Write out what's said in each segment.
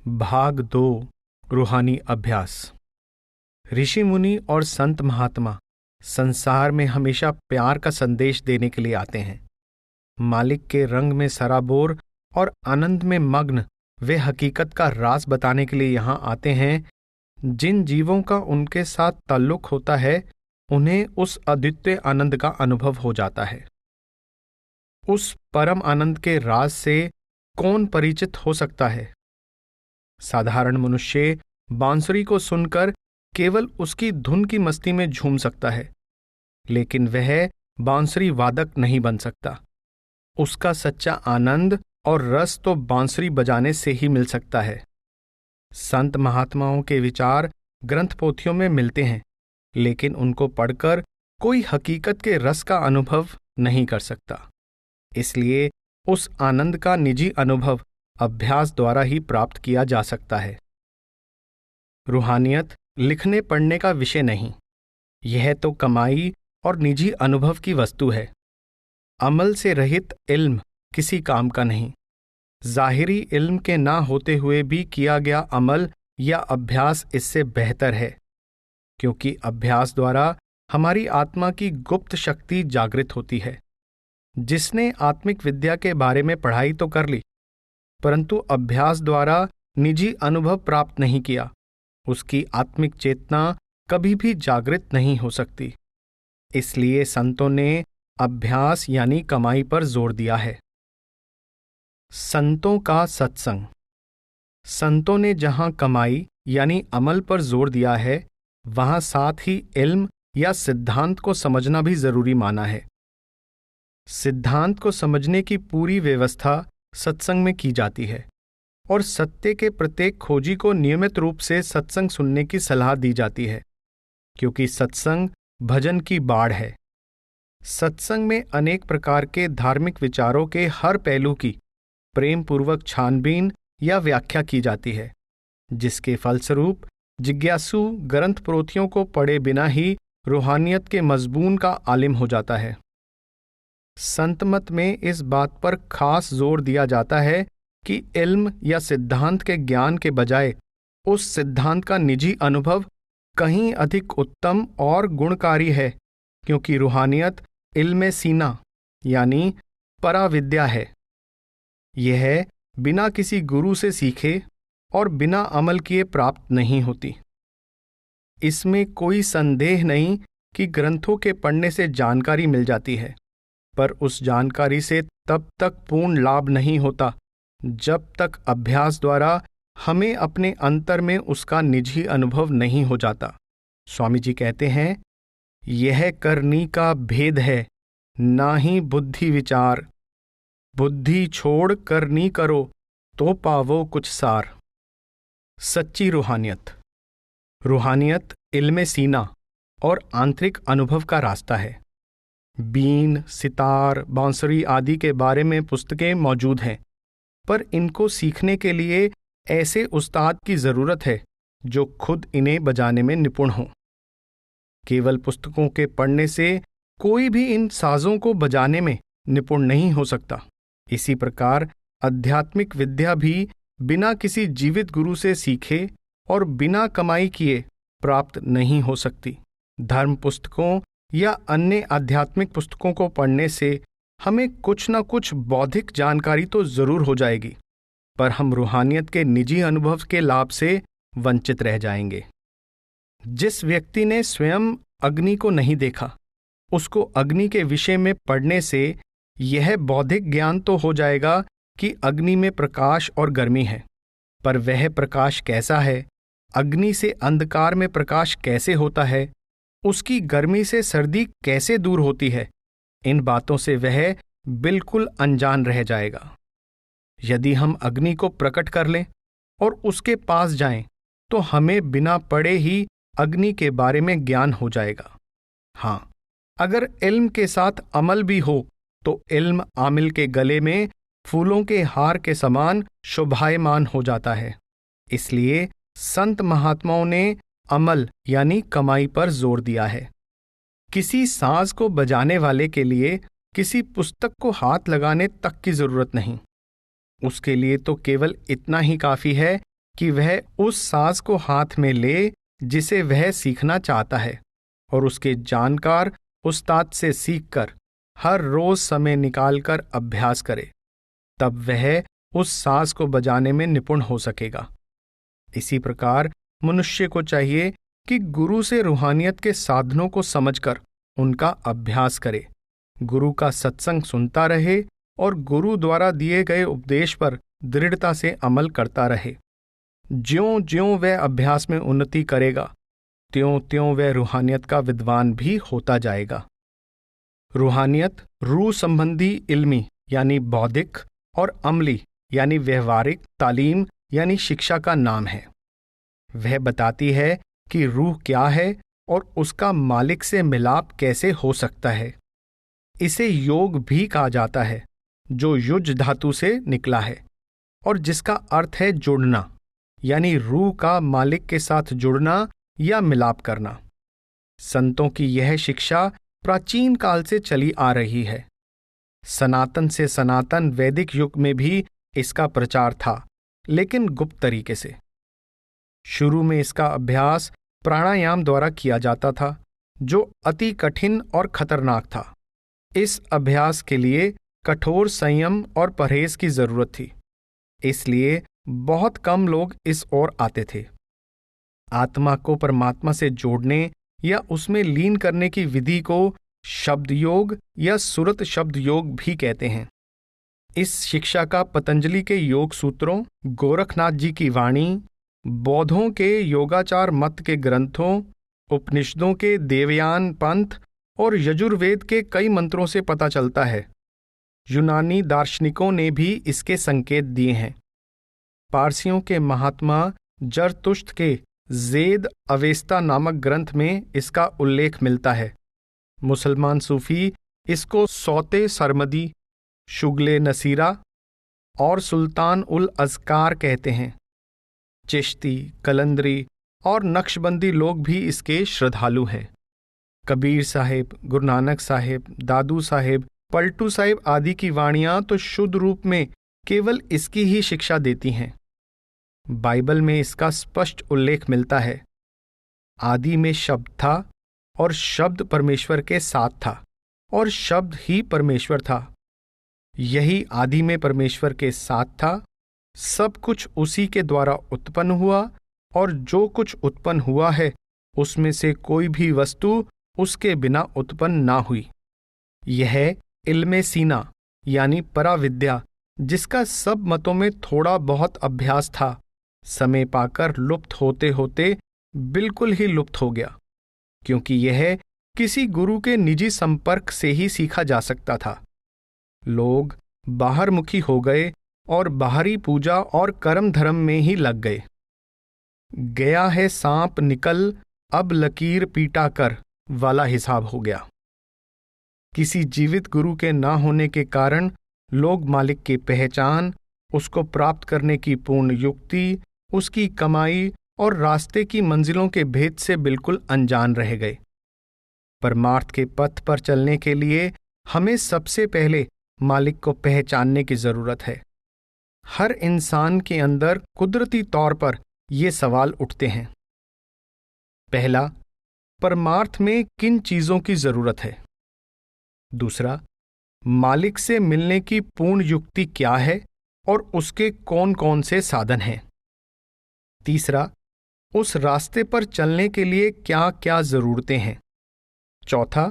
भाग 2 रूहानी अभ्यास। ऋषि मुनि और संत महात्मा संसार में हमेशा प्यार का संदेश देने के लिए आते हैं। मालिक के रंग में सराबोर और आनंद में मग्न वे हकीकत का राज बताने के लिए यहाँ आते हैं। जिन जीवों का उनके साथ ताल्लुक होता है उन्हें उस अद्वितीय आनंद का अनुभव हो जाता है। उस परम आनंद के राज से कौन परिचित हो सकता है? साधारण मनुष्य बांसुरी को सुनकर केवल उसकी धुन की मस्ती में झूम सकता है, लेकिन वह बांसुरी वादक नहीं बन सकता। उसका सच्चा आनंद और रस तो बांसुरी बजाने से ही मिल सकता है। संत महात्माओं के विचार ग्रंथ पोथियों में मिलते हैं, लेकिन उनको पढ़कर कोई हकीकत के रस का अनुभव नहीं कर सकता। इसलिए उस आनंद का निजी अनुभव अभ्यास द्वारा ही प्राप्त किया जा सकता है। रूहानियत लिखने पढ़ने का विषय नहीं, यह तो कमाई और निजी अनुभव की वस्तु है। अमल से रहित इल्म किसी काम का नहीं। जाहिरी इल्म के ना होते हुए भी किया गया अमल या अभ्यास इससे बेहतर है, क्योंकि अभ्यास द्वारा हमारी आत्मा की गुप्त शक्ति जागृत होती है। जिसने आत्मिक विद्या के बारे में पढ़ाई तो कर ली, परंतु अभ्यास द्वारा निजी अनुभव प्राप्त नहीं किया, उसकी आत्मिक चेतना कभी भी जागृत नहीं हो सकती। इसलिए संतों ने अभ्यास यानी कमाई पर जोर दिया है। संतों का सत्संग। संतों ने जहां कमाई यानी अमल पर जोर दिया है, वहां साथ ही इल्म या सिद्धांत को समझना भी जरूरी माना है। सिद्धांत को समझने की पूरी व्यवस्था सत्संग में की जाती है और सत्य के प्रत्येक खोजी को नियमित रूप से सत्संग सुनने की सलाह दी जाती है, क्योंकि सत्संग भजन की बाढ़ है। सत्संग में अनेक प्रकार के धार्मिक विचारों के हर पहलू की प्रेम पूर्वक छानबीन या व्याख्या की जाती है, जिसके फलस्वरूप जिज्ञासु ग्रंथ पोथियों को पढ़े बिना ही रूहानियत के मजमून का आलिम हो जाता है। संतमत में इस बात पर खास जोर दिया जाता है कि इल्म या सिद्धांत के ज्ञान के बजाय उस सिद्धांत का निजी अनुभव कहीं अधिक उत्तम और गुणकारी है, क्योंकि रूहानियत इल्म सीना यानी पराविद्या है। यह बिना किसी गुरु से सीखे और बिना अमल किए प्राप्त नहीं होती। इसमें कोई संदेह नहीं कि ग्रंथों के पढ़ने से जानकारी मिल जाती है, पर उस जानकारी से तब तक पूर्ण लाभ नहीं होता जब तक अभ्यास द्वारा हमें अपने अंतर में उसका निजी अनुभव नहीं हो जाता। स्वामी जी कहते हैं, यह करनी का भेद है, ना ही बुद्धि विचार। बुद्धि छोड़ करनी करो तो पावो कुछ सार। सच्ची रूहानियत। रूहानियत इल्मे सीना और आंतरिक अनुभव का रास्ता है। बीन, सितार, बांसुरी आदि के बारे में पुस्तकें मौजूद हैं, पर इनको सीखने के लिए ऐसे उस्ताद की जरूरत है जो खुद इन्हें बजाने में निपुण हो। केवल पुस्तकों के पढ़ने से कोई भी इन साजों को बजाने में निपुण नहीं हो सकता। इसी प्रकार आध्यात्मिक विद्या भी बिना किसी जीवित गुरु से सीखे और बिना कमाई किए प्राप्त नहीं हो सकती। धर्म पुस्तकों या अन्य आध्यात्मिक पुस्तकों को पढ़ने से हमें कुछ न कुछ बौद्धिक जानकारी तो जरूर हो जाएगी, पर हम रूहानियत के निजी अनुभव के लाभ से वंचित रह जाएंगे। जिस व्यक्ति ने स्वयं अग्नि को नहीं देखा, उसको अग्नि के विषय में पढ़ने से यह बौद्धिक ज्ञान तो हो जाएगा कि अग्नि में प्रकाश और गर्मी है, पर वह प्रकाश कैसा है, अग्नि से अंधकार में प्रकाश कैसे होता है, उसकी गर्मी से सर्दी कैसे दूर होती है, इन बातों से वह बिल्कुल अनजान रह जाएगा। यदि हम अग्नि को प्रकट कर लें और उसके पास जाएं, तो हमें बिना पढ़े ही अग्नि के बारे में ज्ञान हो जाएगा। हाँ, अगर इल्म के साथ अमल भी हो तो इल्म आमिल के गले में फूलों के हार के समान शोभायमान हो जाता है। इसलिए संत महात्माओं ने अमल यानी कमाई पर जोर दिया है। किसी साज को बजाने वाले के लिए किसी पुस्तक को हाथ लगाने तक की जरूरत नहीं। उसके लिए तो केवल इतना ही काफी है कि वह उस साज को हाथ में ले जिसे वह सीखना चाहता है और उसके जानकार उस्ताद से सीखकर हर रोज समय निकालकर अभ्यास करे। तब वह उस साज को बजाने में निपुण हो सकेगा। इसी प्रकार मनुष्य को चाहिए कि गुरु से रूहानियत के साधनों को समझकर उनका अभ्यास करे, गुरु का सत्संग सुनता रहे और गुरु द्वारा दिए गए उपदेश पर दृढ़ता से अमल करता रहे। ज्यों ज्यों वह अभ्यास में उन्नति करेगा, त्यों त्यों वह रूहानियत का विद्वान भी होता जाएगा। रूहानियत रूह संबंधी इल्मी यानी बौद्धिक और अमली यानी व्यवहारिक तालीम यानी शिक्षा का नाम है। वह बताती है कि रूह क्या है और उसका मालिक से मिलाप कैसे हो सकता है। इसे योग भी कहा जाता है, जो युज धातु से निकला है और जिसका अर्थ है जुड़ना, यानी रूह का मालिक के साथ जुड़ना या मिलाप करना। संतों की यह शिक्षा प्राचीन काल से चली आ रही है। सनातन से सनातन वैदिक युग में भी इसका प्रचार था, लेकिन गुप्त तरीके से। शुरू में इसका अभ्यास प्राणायाम द्वारा किया जाता था, जो अति कठिन और खतरनाक था। इस अभ्यास के लिए कठोर संयम और परहेज की जरूरत थी, इसलिए बहुत कम लोग इस ओर आते थे। आत्मा को परमात्मा से जोड़ने या उसमें लीन करने की विधि को शब्द योग या सुरत शब्द योग भी कहते हैं। इस शिक्षा का पतंजलि के योग सूत्रों, गोरखनाथ जी की वाणी, बौद्धों के योगाचार मत के ग्रंथों, उपनिषदों के देवयान पंथ और यजुर्वेद के कई मंत्रों से पता चलता है। यूनानी दार्शनिकों ने भी इसके संकेत दिए हैं। पारसियों के महात्मा जरतुश्त के ज़ेद अवेस्ता नामक ग्रंथ में इसका उल्लेख मिलता है। मुसलमान सूफी इसको सौते सरमदी, शुगले नसीरा और सुल्तान उल अज़कार कहते हैं। चिश्ती, कलंदरी और नक्शबंदी लोग भी इसके श्रद्धालु हैं। कबीर साहिब, गुरु नानक साहिब, दादू साहिब, पलटू साहिब आदि की वाणियां तो शुद्ध रूप में केवल इसकी ही शिक्षा देती हैं। बाइबल में इसका स्पष्ट उल्लेख मिलता है। आदि में शब्द था और शब्द परमेश्वर के साथ था और शब्द ही परमेश्वर था। यही आदि में परमेश्वर के साथ था। सब कुछ उसी के द्वारा उत्पन्न हुआ और जो कुछ उत्पन्न हुआ है उसमें से कोई भी वस्तु उसके बिना उत्पन्न ना हुई। यह इल्मे सीना यानी पराविद्या, जिसका सब मतों में थोड़ा बहुत अभ्यास था, समय पाकर लुप्त होते होते बिल्कुल ही लुप्त हो गया, क्योंकि यह किसी गुरु के निजी संपर्क से ही सीखा जा सकता था। लोग बाहरमुखी हो गए और बाहरी पूजा और कर्म धर्म में ही लग गए। गया है सांप निकल, अब लकीर पीटा कर वाला हिसाब हो गया। किसी जीवित गुरु के ना होने के कारण लोग मालिक की पहचान, उसको प्राप्त करने की पूर्ण युक्ति, उसकी कमाई और रास्ते की मंजिलों के भेद से बिल्कुल अनजान रह गए। परमार्थ के पथ पर चलने के लिए हमें सबसे पहले मालिक को पहचानने की जरूरत है। हर इंसान के अंदर कुदरती तौर पर ये सवाल उठते हैं। पहला, परमार्थ में किन चीजों की जरूरत है? दूसरा, मालिक से मिलने की पूर्ण युक्ति क्या है और उसके कौन कौन से साधन हैं? तीसरा, उस रास्ते पर चलने के लिए क्या क्या जरूरतें हैं? चौथा,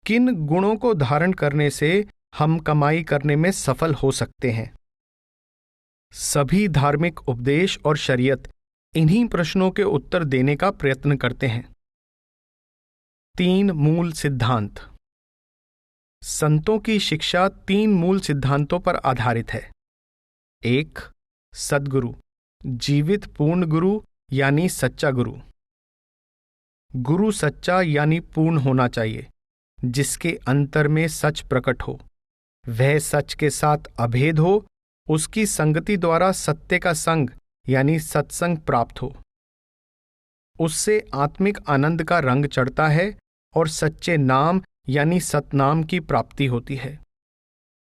किन गुणों को धारण करने से हम कमाई करने में सफल हो सकते हैं? सभी धार्मिक उपदेश और शरीयत इन्हीं प्रश्नों के उत्तर देने का प्रयत्न करते हैं। 3 मूल सिद्धांत। संतों की शिक्षा 3 मूल सिद्धांतों पर आधारित है। 1. सद्गुरु, जीवित पूर्ण गुरु यानी सच्चा गुरु। गुरु सच्चा यानी पूर्ण होना चाहिए, जिसके अंतर में सच प्रकट हो, वह सच के साथ अभेद हो, उसकी संगति द्वारा सत्य का संग यानी सत्संग प्राप्त हो। उससे आत्मिक आनंद का रंग चढ़ता है और सच्चे नाम यानी सतनाम की प्राप्ति होती है।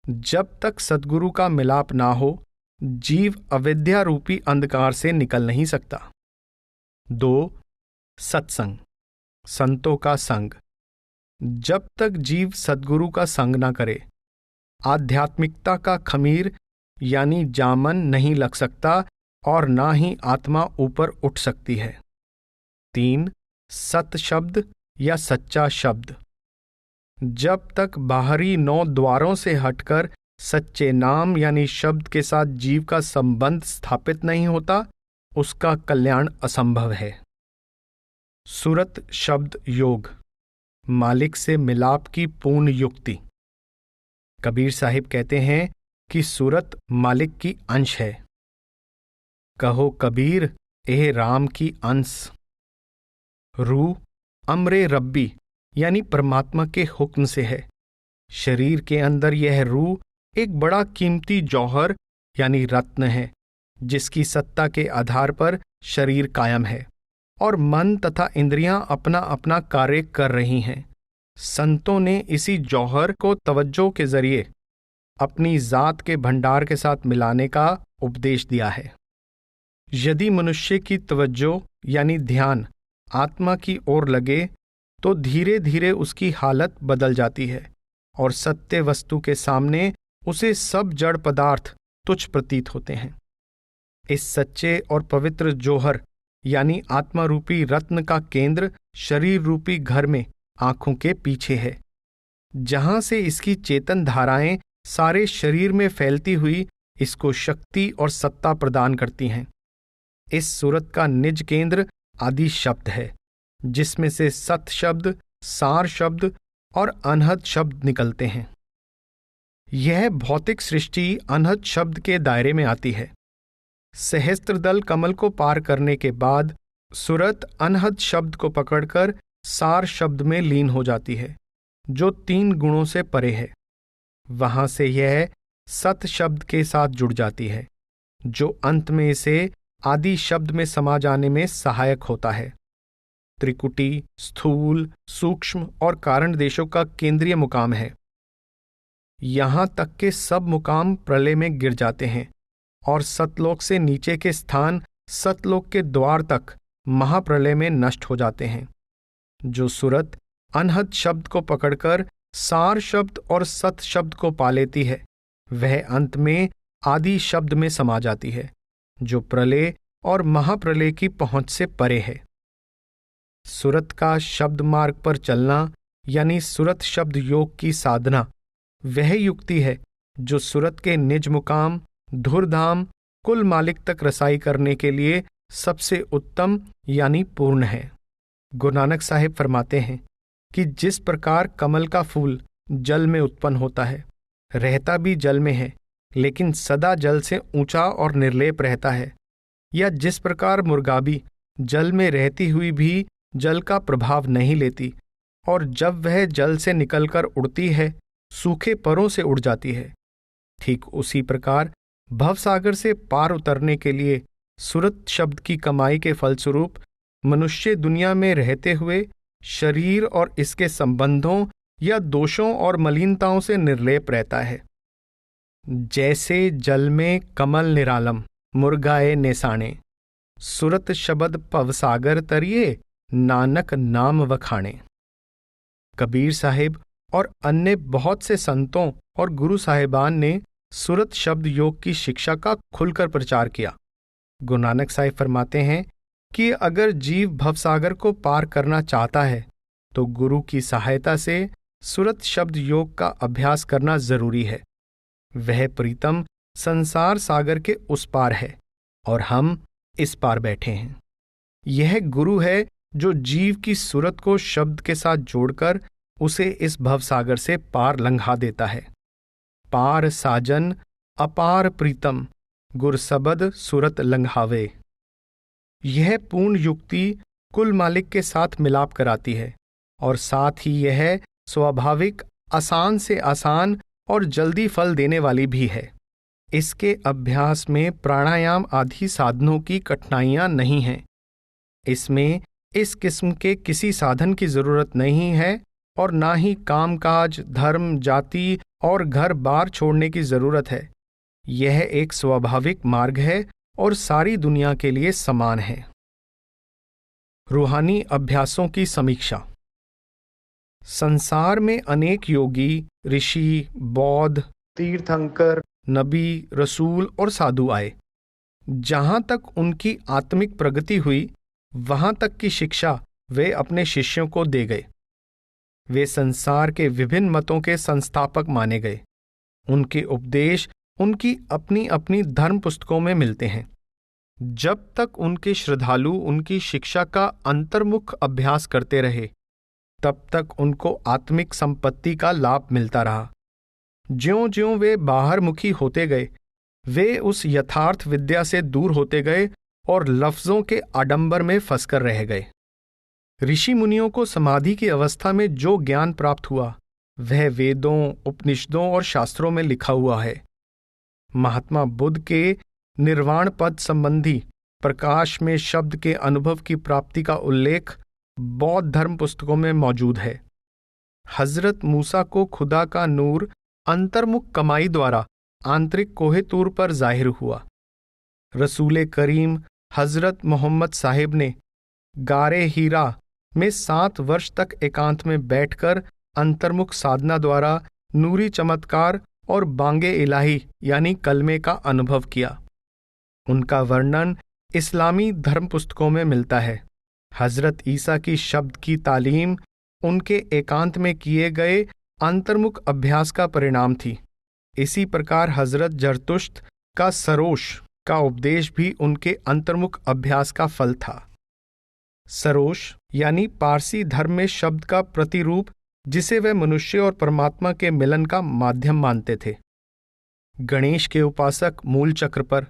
जब तक सद्गुरु का मिलाप ना हो, जीव अविद्या रूपी अंधकार से निकल नहीं सकता। 2. सत्संग, संतों का संग। जब तक जीव सद्गुरु का संग न करे, आध्यात्मिकता का खमीर यानी जामन नहीं लग सकता और ना ही आत्मा ऊपर उठ सकती है। 3. सत शब्द या सच्चा शब्द। जब तक बाहरी 9 द्वारों से हटकर सच्चे नाम यानी शब्द के साथ जीव का संबंध स्थापित नहीं होता, उसका कल्याण असंभव है। सुरत शब्द योग, मालिक से मिलाप की पूर्ण युक्ति। कबीर साहिब कहते हैं कि सूरत मालिक की अंश है। कहो कबीर एह राम की अंश। रूह अमरे रब्बी यानी परमात्मा के हुक्म से है। शरीर के अंदर यह रूह एक बड़ा कीमती जौहर यानी रत्न है, जिसकी सत्ता के आधार पर शरीर कायम है और मन तथा इंद्रियां अपना अपना कार्य कर रही हैं। संतों ने इसी जौहर को तवज्जो के जरिए अपनी जात के भंडार के साथ मिलाने का उपदेश दिया है। यदि मनुष्य की तवज्जो यानी ध्यान आत्मा की ओर लगे तो धीरे धीरे उसकी हालत बदल जाती है और सत्य वस्तु के सामने उसे सब जड़ पदार्थ तुच्छ प्रतीत होते हैं। इस सच्चे और पवित्र जौहर यानी आत्मा रूपी रत्न का केंद्र शरीर रूपी घर में आंखों के पीछे है, जहां से इसकी चेतन धाराएं सारे शरीर में फैलती हुई इसको शक्ति और सत्ता प्रदान करती हैं। इस सूरत का निज केंद्र आदि शब्द है, जिसमें से सत शब्द, सार शब्द और अनहद शब्द निकलते हैं। यह भौतिक सृष्टि अनहद शब्द के दायरे में आती है। सहस्त्रदल कमल को पार करने के बाद सूरत अनहद शब्द को पकड़कर सार शब्द में लीन हो जाती है, जो 3 गुणों से परे है। वहां से यह सत शब्द के साथ जुड़ जाती है, जो अंत में इसे आदि शब्द में समा जाने में सहायक होता है। त्रिकुटी, स्थूल, सूक्ष्म और कारण देशों का केंद्रीय मुकाम है। यहां तक के सब मुकाम प्रलय में गिर जाते हैं और सतलोक से नीचे के स्थान सतलोक के द्वार तक महाप्रलय में नष्ट हो जाते हैं। जो सूरत अनहद शब्द को पकड़कर सार शब्द और सत शब्द को पा लेती है, वह अंत में आदि शब्द में समा जाती है, जो प्रलय और महाप्रलय की पहुंच से परे है। सूरत का शब्द मार्ग पर चलना यानी सूरत शब्द योग की साधना वह युक्ति है जो सूरत के निज मुकाम धुरधाम कुल मालिक तक रसाई करने के लिए सबसे उत्तम यानी पूर्ण है। गुरु नानक साहिब फरमाते हैं कि जिस प्रकार कमल का फूल जल में उत्पन्न होता है, रहता भी जल में है लेकिन सदा जल से ऊंचा और निर्लेप रहता है, या जिस प्रकार मुर्गाबी जल में रहती हुई भी जल का प्रभाव नहीं लेती और जब वह जल से निकलकर उड़ती है सूखे परों से उड़ जाती है, ठीक उसी प्रकार भवसागर से पार उतरने के लिए सूरत शब्द की कमाई के फलस्वरूप मनुष्य दुनिया में रहते हुए शरीर और इसके संबंधों या दोषों और मलिनताओं से निर्लेप रहता है। जैसे जल में कमल निरालम मुर्गाए नेसाणे, सूरत शब्द पवसागर तरिए नानक नाम वखाणे। कबीर साहिब और अन्य बहुत से संतों और गुरु साहिबान ने सूरत शब्द योग की शिक्षा का खुलकर प्रचार किया। गुरु नानक साहिब फरमाते हैं कि अगर जीव भवसागर को पार करना चाहता है तो गुरु की सहायता से सूरत शब्द योग का अभ्यास करना जरूरी है। वह प्रीतम संसार सागर के उस पार है और हम इस पार बैठे हैं। यह गुरु है जो जीव की सूरत को शब्द के साथ जोड़कर उसे इस भवसागर से पार लंघा देता है। पार साजन अपार प्रीतम गुर सबद सूरत लंघावे। यह पूर्ण युक्ति कुल मालिक के साथ मिलाप कराती है और साथ ही यह स्वाभाविक आसान से आसान और जल्दी फल देने वाली भी है। इसके अभ्यास में प्राणायाम आदि साधनों की कठिनाइयां नहीं हैं। इसमें इस किस्म के किसी साधन की जरूरत नहीं है और ना ही कामकाज, धर्म, जाति और घर बार छोड़ने की जरूरत है। यह एक स्वाभाविक मार्ग है और सारी दुनिया के लिए समान है। रूहानी अभ्यासों की समीक्षा। संसार में अनेक योगी, ऋषि, बौद्ध, तीर्थंकर, नबी, रसूल और साधु आए। जहां तक उनकी आत्मिक प्रगति हुई, वहां तक की शिक्षा वे अपने शिष्यों को दे गए। वे संसार के विभिन्न मतों के संस्थापक माने गए। उनके उपदेश उनकी अपनी अपनी धर्म पुस्तकों में मिलते हैं। जब तक उनके श्रद्धालु उनकी शिक्षा का अंतर्मुख अभ्यास करते रहे, तब तक उनको आत्मिक संपत्ति का लाभ मिलता रहा। ज्यों-ज्यों वे बाहरमुखी होते गए, वे उस यथार्थ विद्या से दूर होते गए और लफ्जों के आडंबर में फंसकर रह गए। ऋषि मुनियों को समाधि की अवस्था में जो ज्ञान प्राप्त हुआ, वह वेदों, उपनिषदों और शास्त्रों में लिखा हुआ है। महात्मा बुद्ध के निर्वाण पद संबंधी प्रकाश में शब्द के अनुभव की प्राप्ति का उल्लेख बौद्ध धर्म पुस्तकों में मौजूद है। हजरत मूसा को खुदा का नूर अंतर्मुख कमाई द्वारा आंतरिक कोहे तूर पर जाहिर हुआ। रसूले करीम हजरत मोहम्मद साहिब ने गारे हीरा में 7 वर्ष तक एकांत में बैठकर अंतर्मुख साधना द्वारा नूरी चमत्कार और बांगे इलाही यानी कलमे का अनुभव किया। उनका वर्णन इस्लामी धर्म पुस्तकों में मिलता है। हजरत ईसा की शब्द की तालीम उनके एकांत में किए गए अंतर्मुख अभ्यास का परिणाम थी। इसी प्रकार हजरत जरतुश्त का सरोश का उपदेश भी उनके अंतर्मुख अभ्यास का फल था। सरोश यानी पारसी धर्म में शब्द का प्रतिरूप, जिसे वे मनुष्य और परमात्मा के मिलन का माध्यम मानते थे। गणेश के उपासक मूल चक्र पर,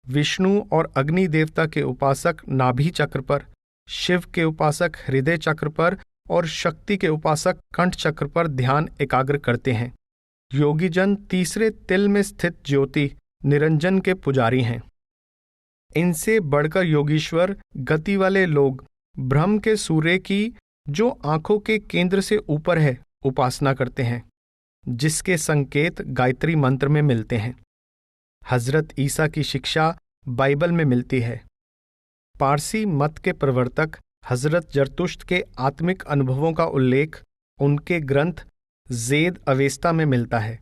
विष्णु और अग्नि देवता के उपासक नाभि चक्र पर, शिव के उपासक हृदय चक्र पर और शक्ति के उपासक कंठ चक्र पर ध्यान एकाग्र करते हैं। योगीजन तीसरे तिल में स्थित ज्योति निरंजन के पुजारी हैं। इनसे बढ़कर योगीश्वर गति वाले लोग ब्रह्म के सूर्य की, जो आंखों के केंद्र से ऊपर है, उपासना करते हैं, जिसके संकेत गायत्री मंत्र में मिलते हैं। हजरत ईसा की शिक्षा बाइबल में मिलती है। पारसी मत के प्रवर्तक हजरत जरतुश्त के आत्मिक अनुभवों का उल्लेख उनके ग्रंथ ज़ेद अवेस्ता में मिलता है।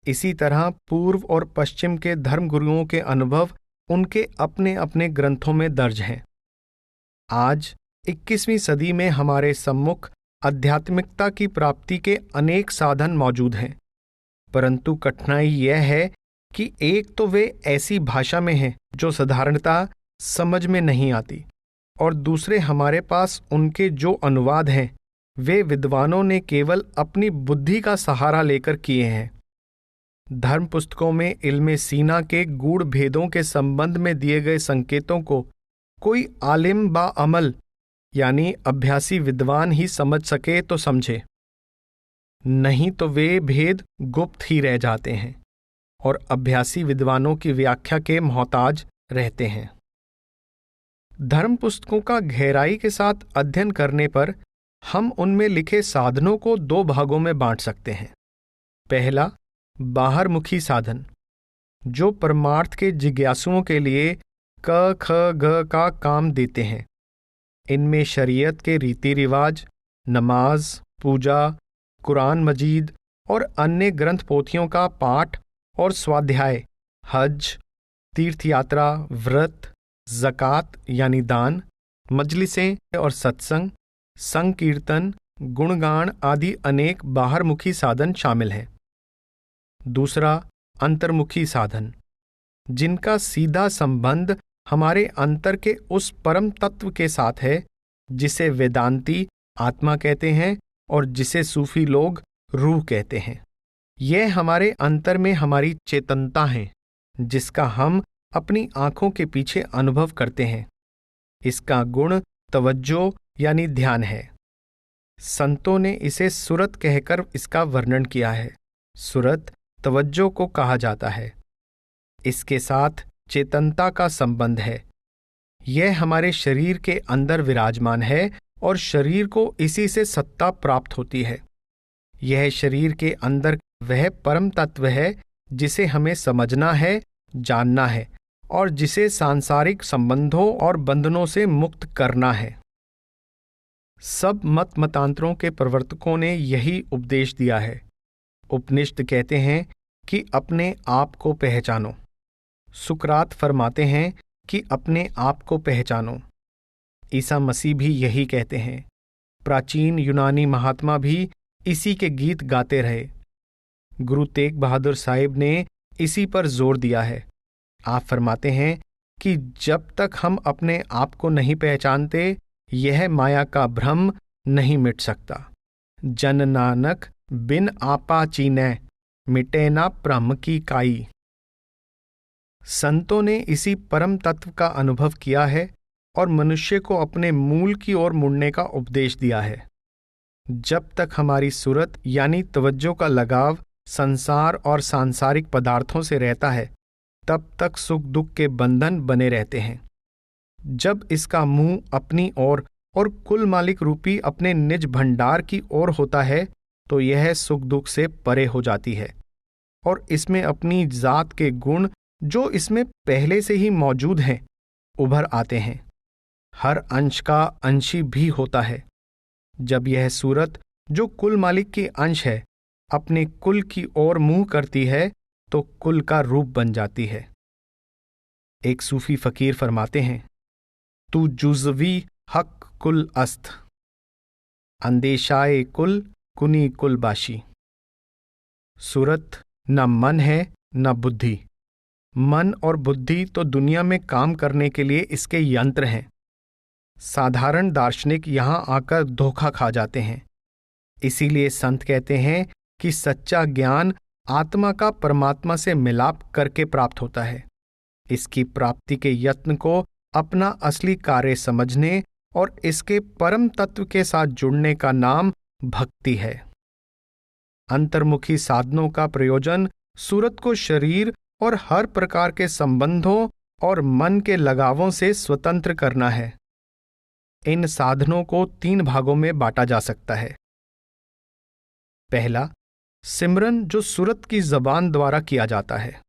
इसी तरह पूर्व और पश्चिम के धर्मगुरुओं के अनुभव उनके अपने अपने ग्रंथों में दर्ज हैं। आज 21वीं सदी में हमारे सम्मुख आध्यात्मिकता की प्राप्ति के अनेक साधन मौजूद हैं, परंतु कठिनाई यह है कि एक तो वे ऐसी भाषा में हैं जो साधारणतः समझ में नहीं आती, और दूसरे हमारे पास उनके जो अनुवाद हैं वे विद्वानों ने केवल अपनी बुद्धि का सहारा लेकर किए हैं। धर्म पुस्तकों में इल्मे सीना के गूढ़ भेदों के संबंध में दिए गए संकेतों को कोई आलिम बा अमल यानी अभ्यासी विद्वान ही समझ सके तो समझे, नहीं तो वे भेद गुप्त ही रह जाते हैं और अभ्यासी विद्वानों की व्याख्या के मोहताज रहते हैं। धर्म पुस्तकों का गहराई के साथ अध्ययन करने पर हम उनमें लिखे साधनों को 2 भागों में बांट सकते हैं। पहला, बाहरमुखी साधन, जो परमार्थ के जिज्ञासुओं के लिए क ख ग का काम देते हैं। इनमें शरीयत के रीति रिवाज, नमाज, पूजा, कुरान मजीद और अन्य ग्रंथ पोथियों का पाठ और स्वाध्याय, हज, तीर्थ यात्रा, व्रत, ज़कात यानी दान, मजलिसें और सत्संग, संकीर्तन, गुणगान आदि अनेक बाहरमुखी साधन शामिल हैं। दूसरा, अंतर्मुखी साधन, जिनका सीधा संबंध हमारे अंतर के उस परम तत्व के साथ है जिसे वेदांती आत्मा कहते हैं और जिसे सूफी लोग रूह कहते हैं। यह हमारे अंतर में हमारी चेतनता है, जिसका हम अपनी आंखों के पीछे अनुभव करते हैं। इसका गुण तवज्जो यानी ध्यान है। संतों ने इसे सुरत कहकर इसका वर्णन किया है। सुरत तवज्जो को कहा जाता है। इसके साथ चेतनता का संबंध है। यह हमारे शरीर के अंदर विराजमान है और शरीर को इसी से सत्ता प्राप्त होती है। यह शरीर के अंदर वह परम तत्व है जिसे हमें समझना है जानना है और जिसे सांसारिक संबंधों और बंधनों से मुक्त करना है। सब मतांतरों के प्रवर्तकों ने यही उपदेश दिया है। उपनिषद कहते हैं कि अपने आप को पहचानो। सुकरात फरमाते हैं कि अपने आप को पहचानो। ईसा मसीह भी यही कहते हैं। प्राचीन यूनानी महात्मा भी इसी के गीत गाते रहे। गुरु तेग बहादुर साहिब ने इसी पर जोर दिया है। आप फरमाते हैं कि जब तक हम अपने आप को नहीं पहचानते, यह माया का भ्रम नहीं मिट सकता। जन नानक बिन आपा चीनै, मिटे ना भ्रम की काई। संतों ने इसी परम तत्व का अनुभव किया है और मनुष्य को अपने मूल की ओर मुड़ने का उपदेश दिया है। जब तक हमारी सूरत यानी तवज्जो का लगाव संसार और सांसारिक पदार्थों से रहता है, तब तक सुख दुख के बंधन बने रहते हैं। जब इसका मुंह अपनी ओर और कुल मालिक रूपी अपने निज भंडार की ओर होता है, तो यह सुख दुख से परे हो जाती है और इसमें अपनी जात के गुण जो इसमें पहले से ही मौजूद हैं, उभर आते हैं। हर अंश का अंशी भी होता है। जब यह सूरत जो कुल मालिक की अंश है अपने कुल की ओर मुंह करती है, तो कुल का रूप बन जाती है। एक सूफी फकीर फरमाते हैं, तू जुज़वी हक कुल अस्त, अंदेशाए कुल कुनी कुल बाशी। सूरत न मन है न बुद्धि। मन और बुद्धि तो दुनिया में काम करने के लिए इसके यंत्र हैं। साधारण दार्शनिक यहां आकर धोखा खा जाते हैं। इसीलिए संत कहते हैं कि सच्चा ज्ञान आत्मा का परमात्मा से मिलाप करके प्राप्त होता है। इसकी प्राप्ति के यत्न को अपना असली कार्य समझने और इसके परम तत्व के साथ जुड़ने का नाम भक्ति है। अंतर्मुखी साधनों का प्रयोजन सूरत को शरीर और हर प्रकार के संबंधों और मन के लगावों से स्वतंत्र करना है। इन साधनों को 3 भागों में बांटा जा सकता है। पहला, सिमरन जो सूरत की जबान द्वारा किया जाता है।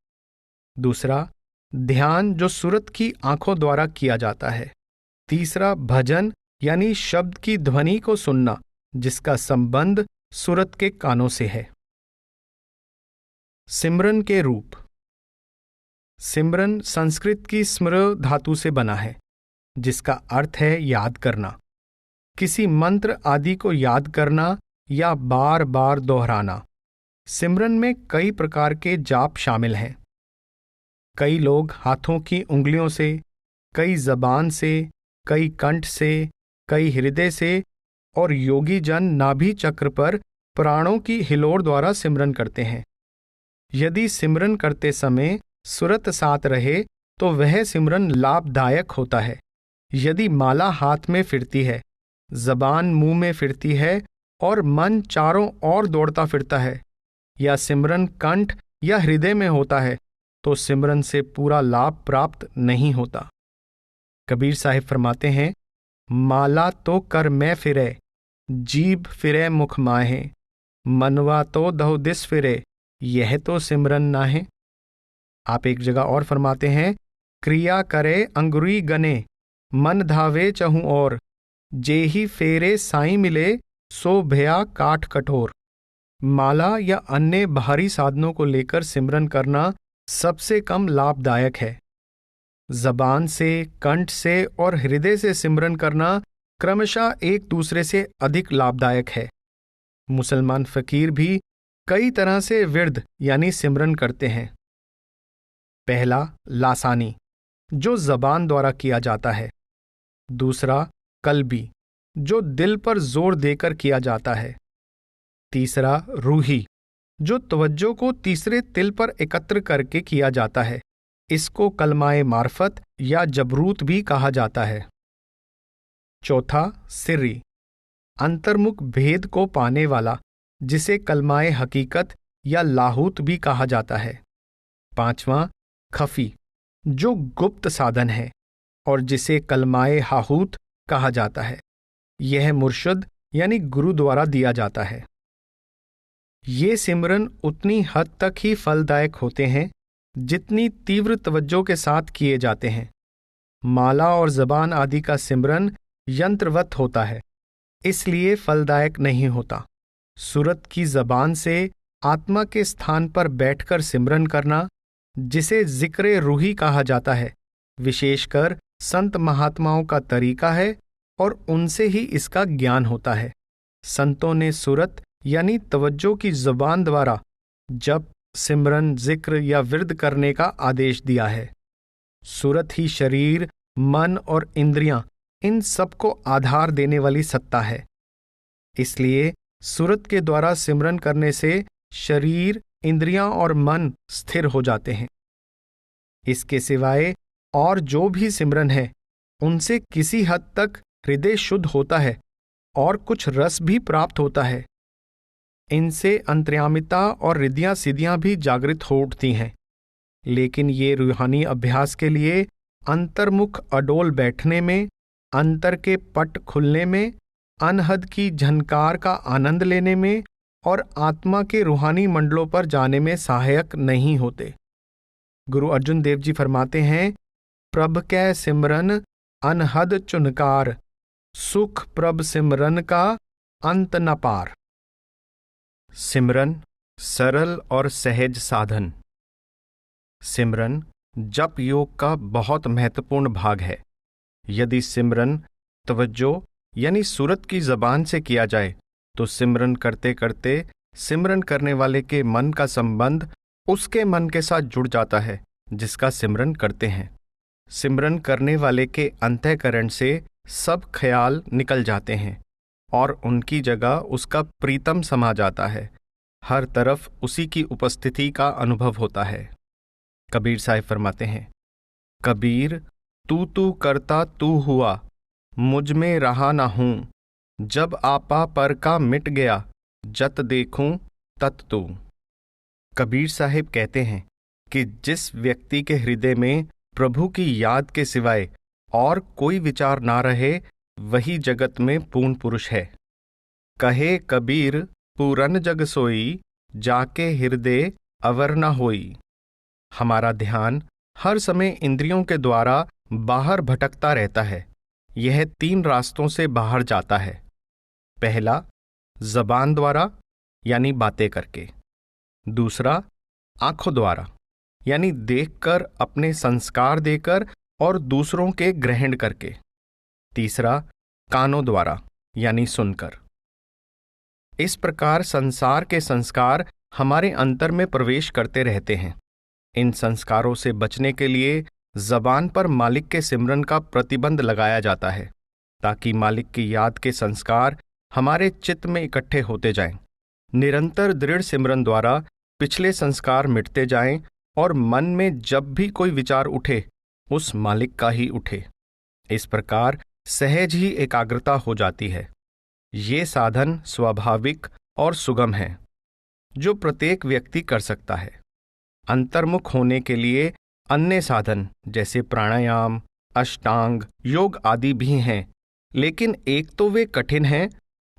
दूसरा, ध्यान जो सूरत की आंखों द्वारा किया जाता है। तीसरा, भजन यानी शब्द की ध्वनि को सुनना, जिसका संबंध सूरत के कानों से है। सिमरन के रूप। सिमरन संस्कृत की स्मृ धातु से बना है, जिसका अर्थ है याद करना। किसी मंत्र आदि को याद करना या बार बार दोहराना। सिमरन में कई प्रकार के जाप शामिल हैं। कई लोग हाथों की उंगलियों से, कई जबान से, कई कंठ से, कई हृदय से और योगी जन नाभि चक्र पर प्राणों की हिलोर द्वारा सिमरन करते हैं। यदि सिमरन करते समय सुरत साथ रहे तो वह सिमरन लाभदायक होता है। यदि माला हाथ में फिरती है, जबान मुंह में फिरती है और मन चारों ओर दौड़ता फिरता है, या सिमरन कंठ या हृदय में होता है, तो सिमरन से पूरा लाभ प्राप्त नहीं होता। कबीर साहिब फरमाते हैं, माला तो कर मैं फिरे, जीभ फिरे मुख माहे, मनवा तो दहो दिस फिरे, यह तो सिमरन ना है। आप एक जगह और फरमाते हैं, क्रिया करे अंगुरी गने, मन धावे चहूं और, जेही फेरे साई मिले, सो भया काठ कठोर। माला या अन्य बाहरी साधनों को लेकर सिमरन करना सबसे कम लाभदायक है। जबान से, कंठ से और हृदय से सिमरन करना क्रमशः एक दूसरे से अधिक लाभदायक है। मुसलमान फकीर भी कई तरह से विर्द यानी सिमरन करते हैं। पहला, लासानी, जो जबान द्वारा किया जाता है। दूसरा, कल्बी, जो दिल पर जोर देकर किया जाता है। तीसरा, रूही, जो तवज्जो को तीसरे तिल पर एकत्र करके किया जाता है। इसको कलमाए मार्फत या जबरूत भी कहा जाता है। चौथा, सिर्री, अंतर्मुख भेद को पाने वाला, जिसे कलमाए हकीकत या लाहूत भी कहा जाता है। पांचवां, खफी, जो गुप्त साधन है और जिसे कलमाए हाहूत कहा जाता है। यह मुर्शिद यानी गुरु द्वारा दिया जाता है। ये सिमरन उतनी हद तक ही फलदायक होते हैं जितनी तीव्र तवज्जो के साथ किए जाते हैं। माला और जबान आदि का सिमरन यंत्रवत होता है, इसलिए फलदायक नहीं होता। सूरत की जबान से आत्मा के स्थान पर बैठकर सिमरन करना, जिसे जिक्र रूही कहा जाता है, विशेषकर संत महात्माओं का तरीका है और उनसे ही इसका ज्ञान होता है। संतों ने सूरत यानी तवज्जो की जुबान द्वारा जप, सिमरन, जिक्र या विर्द करने का आदेश दिया है। सूरत ही शरीर, मन और इंद्रियां, इन सबको आधार देने वाली सत्ता है। इसलिए सूरत के द्वारा सिमरन करने से शरीर, इंद्रियां और मन स्थिर हो जाते हैं। इसके सिवाय और जो भी सिमरन है, उनसे किसी हद तक हृदय शुद्ध होता है और कुछ रस भी प्राप्त होता है। इनसे अंतर्यामिता और रिद्धियां सिद्धियां भी जागृत हो उठती हैं। लेकिन ये रूहानी अभ्यास के लिए अंतर्मुख अडोल बैठने में, अंतर के पट खुलने में, अनहद की झनकार का आनंद लेने में और आत्मा के रूहानी मंडलों पर जाने में सहायक नहीं होते। गुरु अर्जुन देव जी फरमाते हैं, प्रभ कै सिमरन अनहद चुनकार, सुख प्रभ सिमरन का अंत न पार। सिमरन सरल और सहज साधन। सिमरन जप योग का बहुत महत्वपूर्ण भाग है। यदि सिमरन तवज्जो यानी सूरत की जबान से किया जाए तो सिमरन करते करते सिमरन करने वाले के मन का संबंध उसके मन के साथ जुड़ जाता है जिसका सिमरन करते हैं। सिमरन करने वाले के अंतःकरण से सब ख्याल निकल जाते हैं और उनकी जगह उसका प्रीतम समा जाता है। हर तरफ उसी की उपस्थिति का अनुभव होता है। कबीर साहिब फरमाते हैं, कबीर तू करता तू हुआ, मुझ में रहा ना हूं, जब आपा पर का मिट गया, जत देखूं तत तू। कबीर साहिब कहते हैं कि जिस व्यक्ति के हृदय में प्रभु की याद के सिवाय और कोई विचार ना रहे, वही जगत में पूर्ण पुरुष है। कहे कबीर पूरन जग सोई, जाके हृदय अवर न होई। हमारा ध्यान हर समय इंद्रियों के द्वारा बाहर भटकता रहता है। यह 3 रास्तों से बाहर जाता है। पहला, जबान द्वारा यानी बातें करके। दूसरा, आंखों द्वारा यानी देखकर, अपने संस्कार देकर और दूसरों के ग्रहण करके। तीसरा, कानों द्वारा यानी सुनकर। इस प्रकार संसार के संस्कार हमारे अंतर में प्रवेश करते रहते हैं। इन संस्कारों से बचने के लिए जबान पर मालिक के सिमरन का प्रतिबंध लगाया जाता है, ताकि मालिक की याद के संस्कार हमारे चित्त में इकट्ठे होते जाएं। निरंतर दृढ़ सिमरन द्वारा पिछले संस्कार मिटते जाएं और मन में जब भी कोई विचार उठे, उस मालिक का ही उठे। इस प्रकार सहज ही एकाग्रता हो जाती है। ये साधन स्वाभाविक और सुगम है, जो प्रत्येक व्यक्ति कर सकता है। अंतर्मुख होने के लिए अन्य साधन जैसे प्राणायाम, अष्टांग योग आदि भी हैं, लेकिन एक तो वे कठिन हैं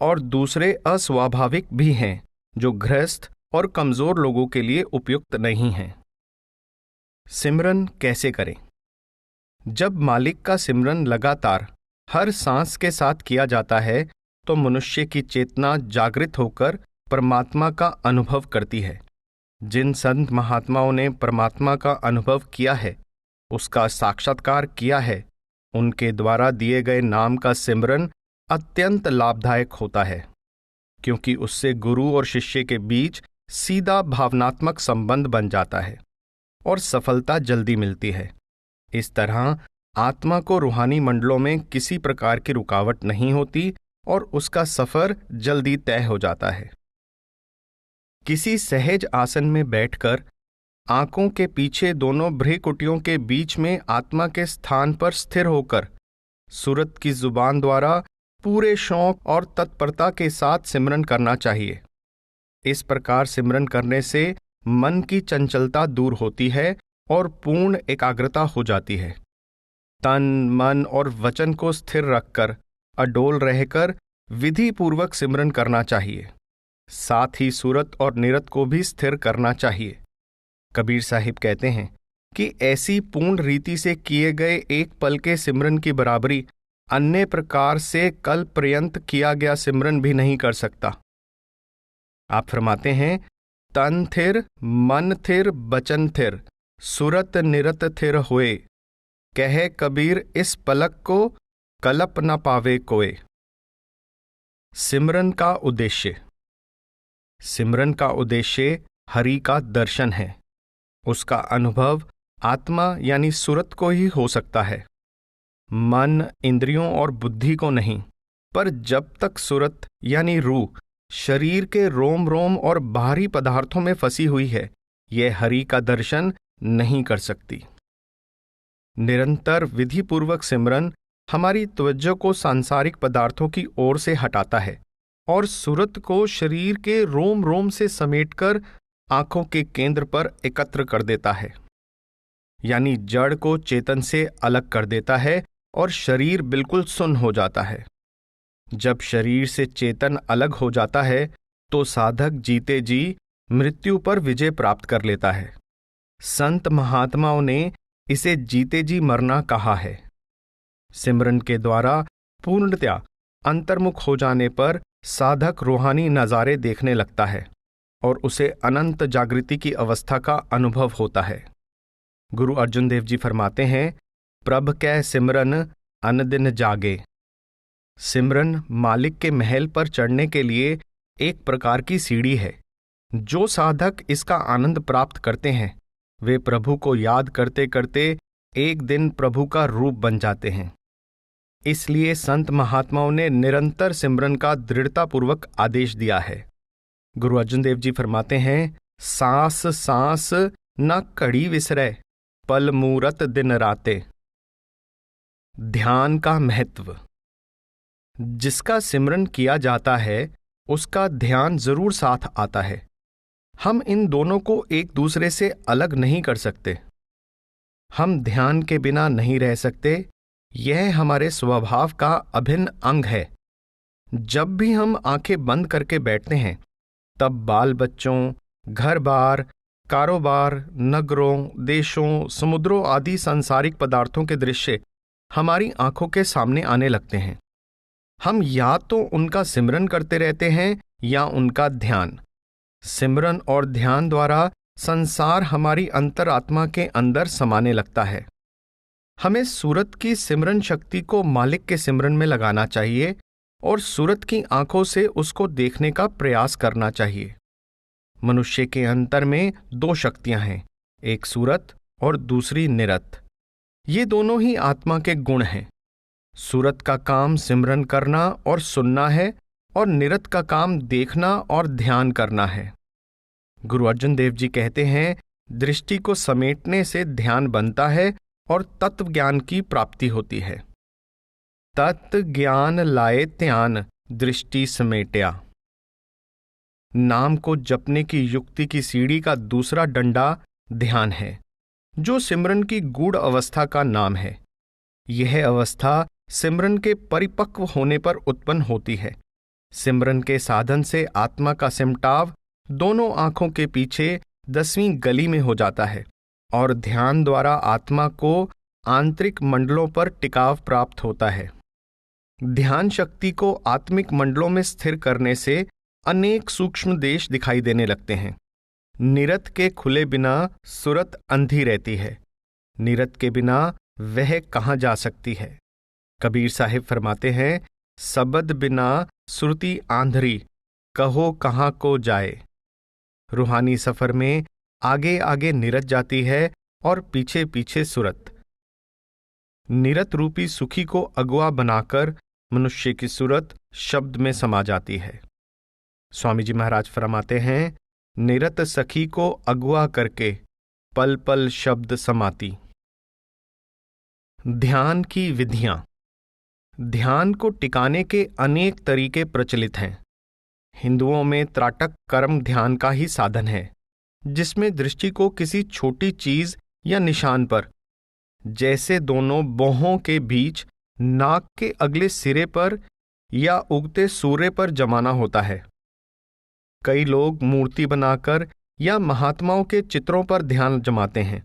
और दूसरे अस्वाभाविक भी हैं, जो गृहस्थ और कमजोर लोगों के लिए उपयुक्त नहीं हैं। सिमरन कैसे करें? जब मालिक का सिमरन लगातार हर सांस के साथ किया जाता है, तो मनुष्य की चेतना जागृत होकर परमात्मा का अनुभव करती है। जिन संत महात्माओं ने परमात्मा का अनुभव किया है, उसका साक्षात्कार किया है, उनके द्वारा दिए गए नाम का सिमरन अत्यंत लाभदायक होता है, क्योंकि उससे गुरु और शिष्य के बीच सीधा भावनात्मक संबंध बन जाता है और सफलता जल्दी मिलती है। इस तरह आत्मा को रूहानी मंडलों में किसी प्रकार की रुकावट नहीं होती और उसका सफर जल्दी तय हो जाता है। किसी सहज आसन में बैठकर आंखों के पीछे दोनों भ्रूकुटियों के बीच में आत्मा के स्थान पर स्थिर होकर सूरत की जुबान द्वारा पूरे शौक और तत्परता के साथ सिमरन करना चाहिए। इस प्रकार सिमरन करने से मन की चंचलता दूर होती है और पूर्ण एकाग्रता हो जाती है। तन, मन और वचन को स्थिर रखकर अडोल रहकर विधि पूर्वक सिमरन करना चाहिए। साथ ही सूरत और निरत को भी स्थिर करना चाहिए। कबीर साहिब कहते हैं कि ऐसी पूर्ण रीति से किए गए एक पल के सिमरन की बराबरी अन्य प्रकार से कल पर्यंत किया गया सिमरन भी नहीं कर सकता। आप फरमाते हैं, तन थिर मन थिर बचन थिर सुरत निरत थिर होए, कहे कबीर इस पलक को कलप न पावे कोय। सिमरन का उद्देश्य। सिमरन का उद्देश्य हरि का दर्शन है। उसका अनुभव आत्मा यानी सुरत को ही हो सकता है, मन, इंद्रियों और बुद्धि को नहीं। पर जब तक सुरत यानी रूह शरीर के रोम रोम और बाहरी पदार्थों में फंसी हुई है, यह हरि का दर्शन नहीं कर सकती। निरंतर विधिपूर्वक सिमरन हमारी तवज्जो को सांसारिक पदार्थों की ओर से हटाता है और सुरत को शरीर के रोम रोम से समेटकर आंखों के केंद्र पर एकत्र कर देता है, यानी जड़ को चेतन से अलग कर देता है और शरीर बिल्कुल सुन्न हो जाता है। जब शरीर से चेतन अलग हो जाता है तो साधक जीते जी मृत्यु पर विजय प्राप्त कर लेता है। संत महात्माओं ने इसे जीते जी मरना कहा है। सिमरन के द्वारा पूर्णतया अंतर्मुख हो जाने पर साधक रूहानी नज़ारे देखने लगता है और उसे अनंत जागृति की अवस्था का अनुभव होता है। गुरु अर्जुन देव जी फरमाते हैं, प्रभ कै सिमरन अन दिन जागे। सिमरन मालिक के महल पर चढ़ने के लिए एक प्रकार की सीढ़ी है। जो साधक इसका आनंद प्राप्त करते हैं वे प्रभु को याद करते करते एक दिन प्रभु का रूप बन जाते हैं। इसलिए संत महात्माओं ने निरंतर सिमरन का दृढ़तापूर्वक आदेश दिया है। गुरु अर्जुन देव जी फरमाते हैं, सांस सांस न कड़ी विसरे पल मूरत दिन राते। ध्यान का महत्व। जिसका सिमरन किया जाता है उसका ध्यान जरूर साथ आता है। हम इन दोनों को एक दूसरे से अलग नहीं कर सकते। हम ध्यान के बिना नहीं रह सकते। यह हमारे स्वभाव का अभिन्न अंग है। जब भी हम आंखें बंद करके बैठते हैं तब बाल बच्चों, घर बार, कारोबार, नगरों, देशों, समुद्रों आदि सांसारिक पदार्थों के दृश्य हमारी आंखों के सामने आने लगते हैं। हम या तो उनका सिमरन करते रहते हैं या उनका ध्यान। सिमरन और ध्यान द्वारा संसार हमारी अंतरात्मा के अंदर समाने लगता है। हमें सूरत की सिमरन शक्ति को मालिक के सिमरन में लगाना चाहिए और सूरत की आंखों से उसको देखने का प्रयास करना चाहिए। मनुष्य के अंतर में दो शक्तियां हैं, एक सूरत और दूसरी निरत। ये दोनों ही आत्मा के गुण हैं। सूरत का काम सिमरन करना और सुनना है और निरत का काम देखना और ध्यान करना है। गुरु अर्जुन देव जी कहते हैं, दृष्टि को समेटने से ध्यान बनता है और तत्व ज्ञान की प्राप्ति होती है। तत्व ज्ञान लाए ध्यान दृष्टि समेट्या। नाम को जपने की युक्ति की सीढ़ी का दूसरा डंडा ध्यान है, जो सिमरन की गूढ़ अवस्था का नाम है। यह अवस्था सिमरन के परिपक्व होने पर उत्पन्न होती है। सिमरन के साधन से आत्मा का सिमटाव दोनों आंखों के पीछे 10वीं गली में हो जाता है और ध्यान द्वारा आत्मा को आंतरिक मंडलों पर टिकाव प्राप्त होता है। ध्यान शक्ति को आत्मिक मंडलों में स्थिर करने से अनेक सूक्ष्म देश दिखाई देने लगते हैं। निरत के खुले बिना सुरत अंधी रहती है। निरत के बिना वह कहाँ जा सकती है। कबीर साहिब फरमाते हैं, सबद बिना सुरती आंधरी कहो कहाँ को जाए। रूहानी सफर में आगे आगे निरत जाती है और पीछे पीछे सुरत। निरत रूपी सुखी को अगुआ बनाकर मनुष्य की सूरत शब्द में समा जाती है। स्वामी जी महाराज फरमाते हैं, निरत सखी को अगुआ करके पल पल शब्द समाती। ध्यान की विधियां। ध्यान को टिकाने के अनेक तरीके प्रचलित हैं। हिंदुओं में त्राटक कर्म ध्यान का ही साधन है, जिसमें दृष्टि को किसी छोटी चीज या निशान पर, जैसे दोनों बाहों के बीच, नाक के अगले सिरे पर या उगते सूर्य पर जमाना होता है। कई लोग मूर्ति बनाकर या महात्माओं के चित्रों पर ध्यान जमाते हैं।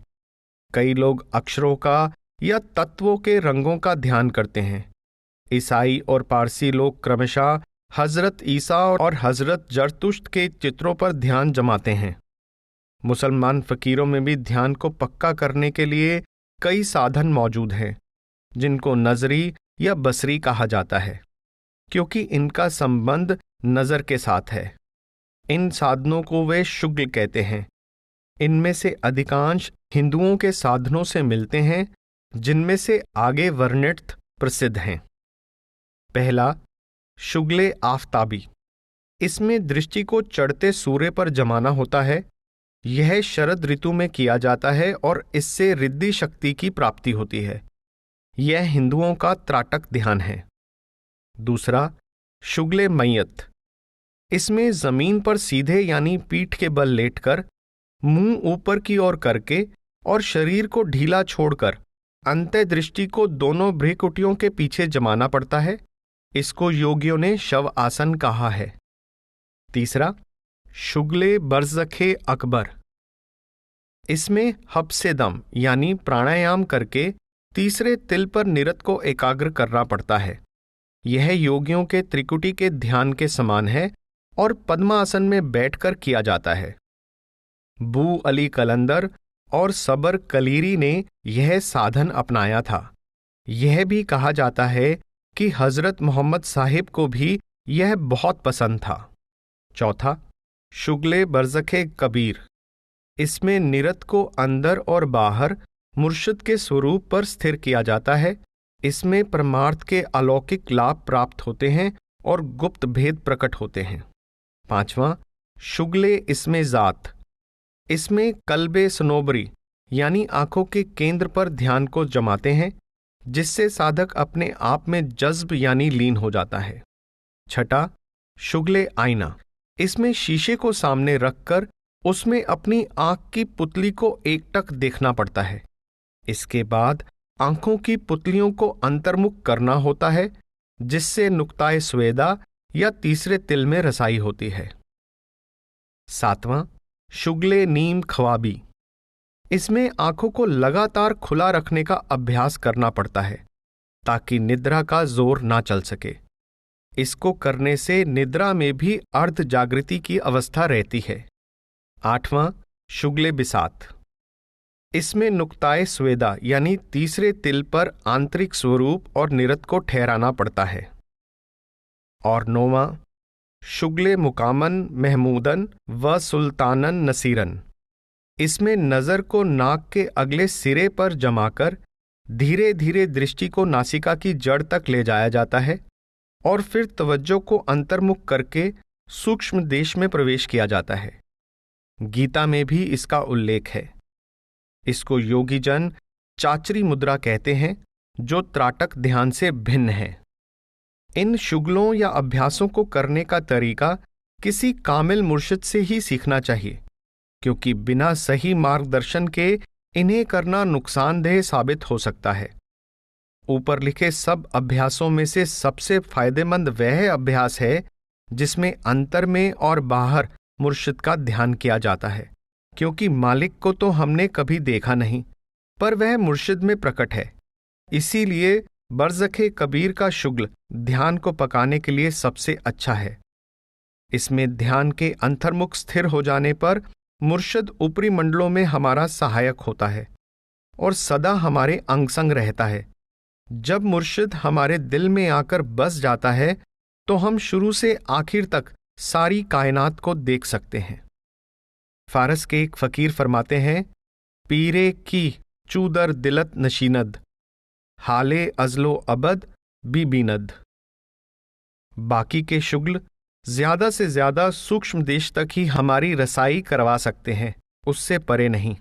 कई लोग अक्षरों का या तत्वों के रंगों का ध्यान करते हैं। ईसाई और पारसी लोग क्रमशः हजरत ईसा और हजरत जरतुश्त के चित्रों पर ध्यान जमाते हैं। मुसलमान फकीरों में भी ध्यान को पक्का करने के लिए कई साधन मौजूद हैं, जिनको नजरी या बसरी कहा जाता है, क्योंकि इनका संबंध नजर के साथ है। इन साधनों को वे शुक्ल कहते हैं। इनमें से अधिकांश हिंदुओं के साधनों से मिलते हैं, जिनमें से आगे वर्णित प्रसिद्ध हैं। पहला, शुगले आफताबी। इसमें दृष्टि को चढ़ते सूर्य पर जमाना होता है। यह शरद ऋतु में किया जाता है और इससे रिद्धि शक्ति की प्राप्ति होती है। यह हिंदुओं का त्राटक ध्यान है। दूसरा, शुगले मय्यत। इसमें जमीन पर सीधे यानी पीठ के बल लेटकर, मुंह ऊपर की ओर करके और शरीर को ढीला छोड़कर अंतःदृष्टि को दोनों भ्रुकुटियों के पीछे जमाना पड़ता है। इसको योगियों ने शव आसन कहा है। तीसरा, शुगले बरज़खे अकबर। इसमें हब्से दम यानी प्राणायाम करके तीसरे तिल पर निरत को एकाग्र करना पड़ता है। यह योगियों के त्रिकुटी के ध्यान के समान है और पद्मासन में बैठकर किया जाता है। बू अली कलंदर और सबर कलीरी ने यह साधन अपनाया था। यह भी कहा जाता है कि हजरत मोहम्मद साहिब को भी यह बहुत पसंद था। चौथा, शुगले बरज़खे कबीर। इसमें निरत को अंदर और बाहर मुर्शिद के स्वरूप पर स्थिर किया जाता है। इसमें परमार्थ के अलौकिक लाभ प्राप्त होते हैं और गुप्त भेद प्रकट होते हैं। पांचवां, शुगले इसमें जात। इसमें कल्बे सनोबरी यानी आंखों के केंद्र पर ध्यान को जमाते हैं, जिससे साधक अपने आप में जज्ब यानी लीन हो जाता है। छठा, शुगले आईना। इसमें शीशे को सामने रखकर उसमें अपनी आंख की पुतली को एकटक देखना पड़ता है। इसके बाद आंखों की पुतलियों को अंतर्मुख करना होता है, जिससे नुक्ताए स्वेदा या तीसरे तिल में रसाई होती है। सातवां, शुगले नीम ख्वाबी। इसमें आंखों को लगातार खुला रखने का अभ्यास करना पड़ता है, ताकि निद्रा का जोर ना चल सके। इसको करने से निद्रा में भी अर्ध जागृति की अवस्था रहती है। आठवां, शुगले बिसात। इसमें नुक्ताए स्वेदा यानी तीसरे तिल पर आंतरिक स्वरूप और निरत को ठहराना पड़ता है। और नौवां, शुगले मुकामन महमूदन व सुल्तानन नसीरन। इसमें नजर को नाक के अगले सिरे पर जमाकर धीरे धीरे दृष्टि को नासिका की जड़ तक ले जाया जाता है और फिर तवज्जो को अंतर्मुख करके सूक्ष्म देश में प्रवेश किया जाता है। गीता में भी इसका उल्लेख है। इसको योगीजन चाचरी मुद्रा कहते हैं, जो त्राटक ध्यान से भिन्न है। इन शुगलों या अभ्यासों को करने का तरीका किसी कामिल मुर्शिद से ही सीखना चाहिए, क्योंकि बिना सही मार्गदर्शन के इन्हें करना नुकसानदेह साबित हो सकता है। ऊपर लिखे सब अभ्यासों में से सबसे फायदेमंद वह अभ्यास है जिसमें अंतर में और बाहर मुर्शिद का ध्यान किया जाता है, क्योंकि मालिक को तो हमने कभी देखा नहीं, पर वह मुर्शिद में प्रकट है। इसीलिए बरज़खे कबीर का शुगल ध्यान को पकाने के लिए सबसे अच्छा है। इसमें ध्यान के अंतर्मुख स्थिर हो जाने पर मुर्शिद ऊपरी मंडलों में हमारा सहायक होता है और सदा हमारे अंग संग रहता है। जब मुर्शिद हमारे दिल में आकर बस जाता है तो हम शुरू से आखिर तक सारी कायनात को देख सकते हैं। फारस के एक फकीर फरमाते हैं, पीरे की चूदर दिलत नशीनद हाले अजलो अबद बीबीनद। बाकी के शुगल ज्यादा से ज्यादा सूक्ष्म देश तक ही हमारी रसाई करवा सकते हैं, उससे परे नहीं।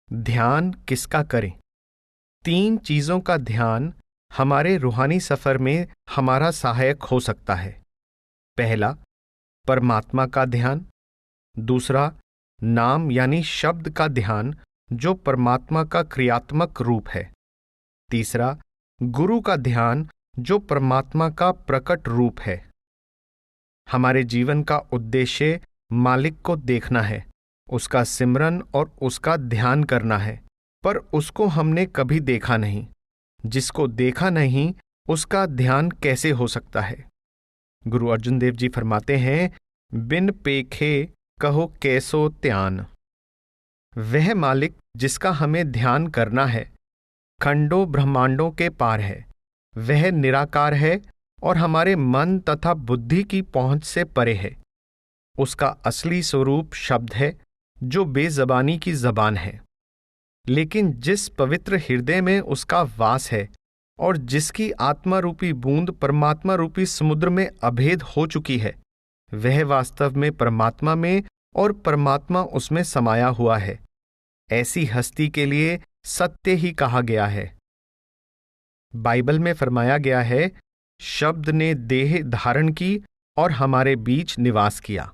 ध्यान किसका करें? 3 चीजों का ध्यान हमारे रूहानी सफर में हमारा सहायक हो सकता है। पहला, परमात्मा का ध्यान। दूसरा, नाम यानी शब्द का ध्यान, जो परमात्मा का क्रियात्मक रूप है। तीसरा, गुरु का ध्यान, जो परमात्मा का प्रकट रूप है। हमारे जीवन का उद्देश्य मालिक को देखना है, उसका सिमरन और उसका ध्यान करना है, पर उसको हमने कभी देखा नहीं। जिसको देखा नहीं उसका ध्यान कैसे हो सकता है? गुरु अर्जुन देव जी फरमाते हैं, बिन पेखे कहो कैसो त्यान। वह मालिक जिसका हमें ध्यान करना है खंडों ब्रह्मांडों के पार है। वह निराकार है और हमारे मन तथा बुद्धि की पहुंच से परे है। उसका असली स्वरूप शब्द है जो बेज़बानी की जबान है। लेकिन जिस पवित्र हृदय में उसका वास है और जिसकी आत्मा रूपी बूंद परमात्मा रूपी समुद्र में अभेद हो चुकी है, वह वास्तव में परमात्मा में और परमात्मा उसमें समाया हुआ है। ऐसी हस्ती के लिए सत्य ही कहा गया है। बाइबल में फरमाया गया है, शब्द ने देह धारण की और हमारे बीच निवास किया।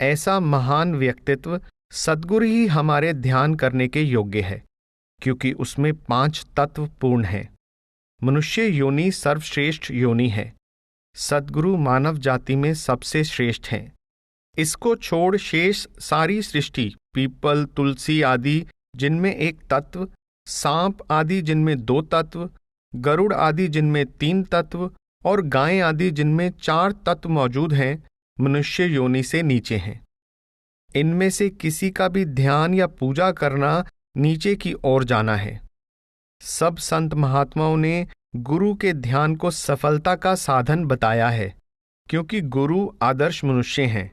ऐसा महान व्यक्तित्व सद्गुरु ही हमारे ध्यान करने के योग्य है, क्योंकि उसमें 5 तत्व पूर्ण हैं। मनुष्य योनि सर्वश्रेष्ठ योनि है। सद्गुरु मानव जाति में सबसे श्रेष्ठ हैं। इसको छोड़ शेष सारी सृष्टि, पीपल, तुलसी आदि जिनमें 1 तत्व, सांप आदि जिनमें 2 तत्व, गरुड़ आदि जिनमें 3 तत्व और गाय आदि जिनमें 4 तत्व मौजूद हैं, मनुष्य योनि से नीचे हैं। इनमें से किसी का भी ध्यान या पूजा करना नीचे की ओर जाना है। सब संत महात्माओं ने गुरु के ध्यान को सफलता का साधन बताया है, क्योंकि गुरु आदर्श मनुष्य हैं।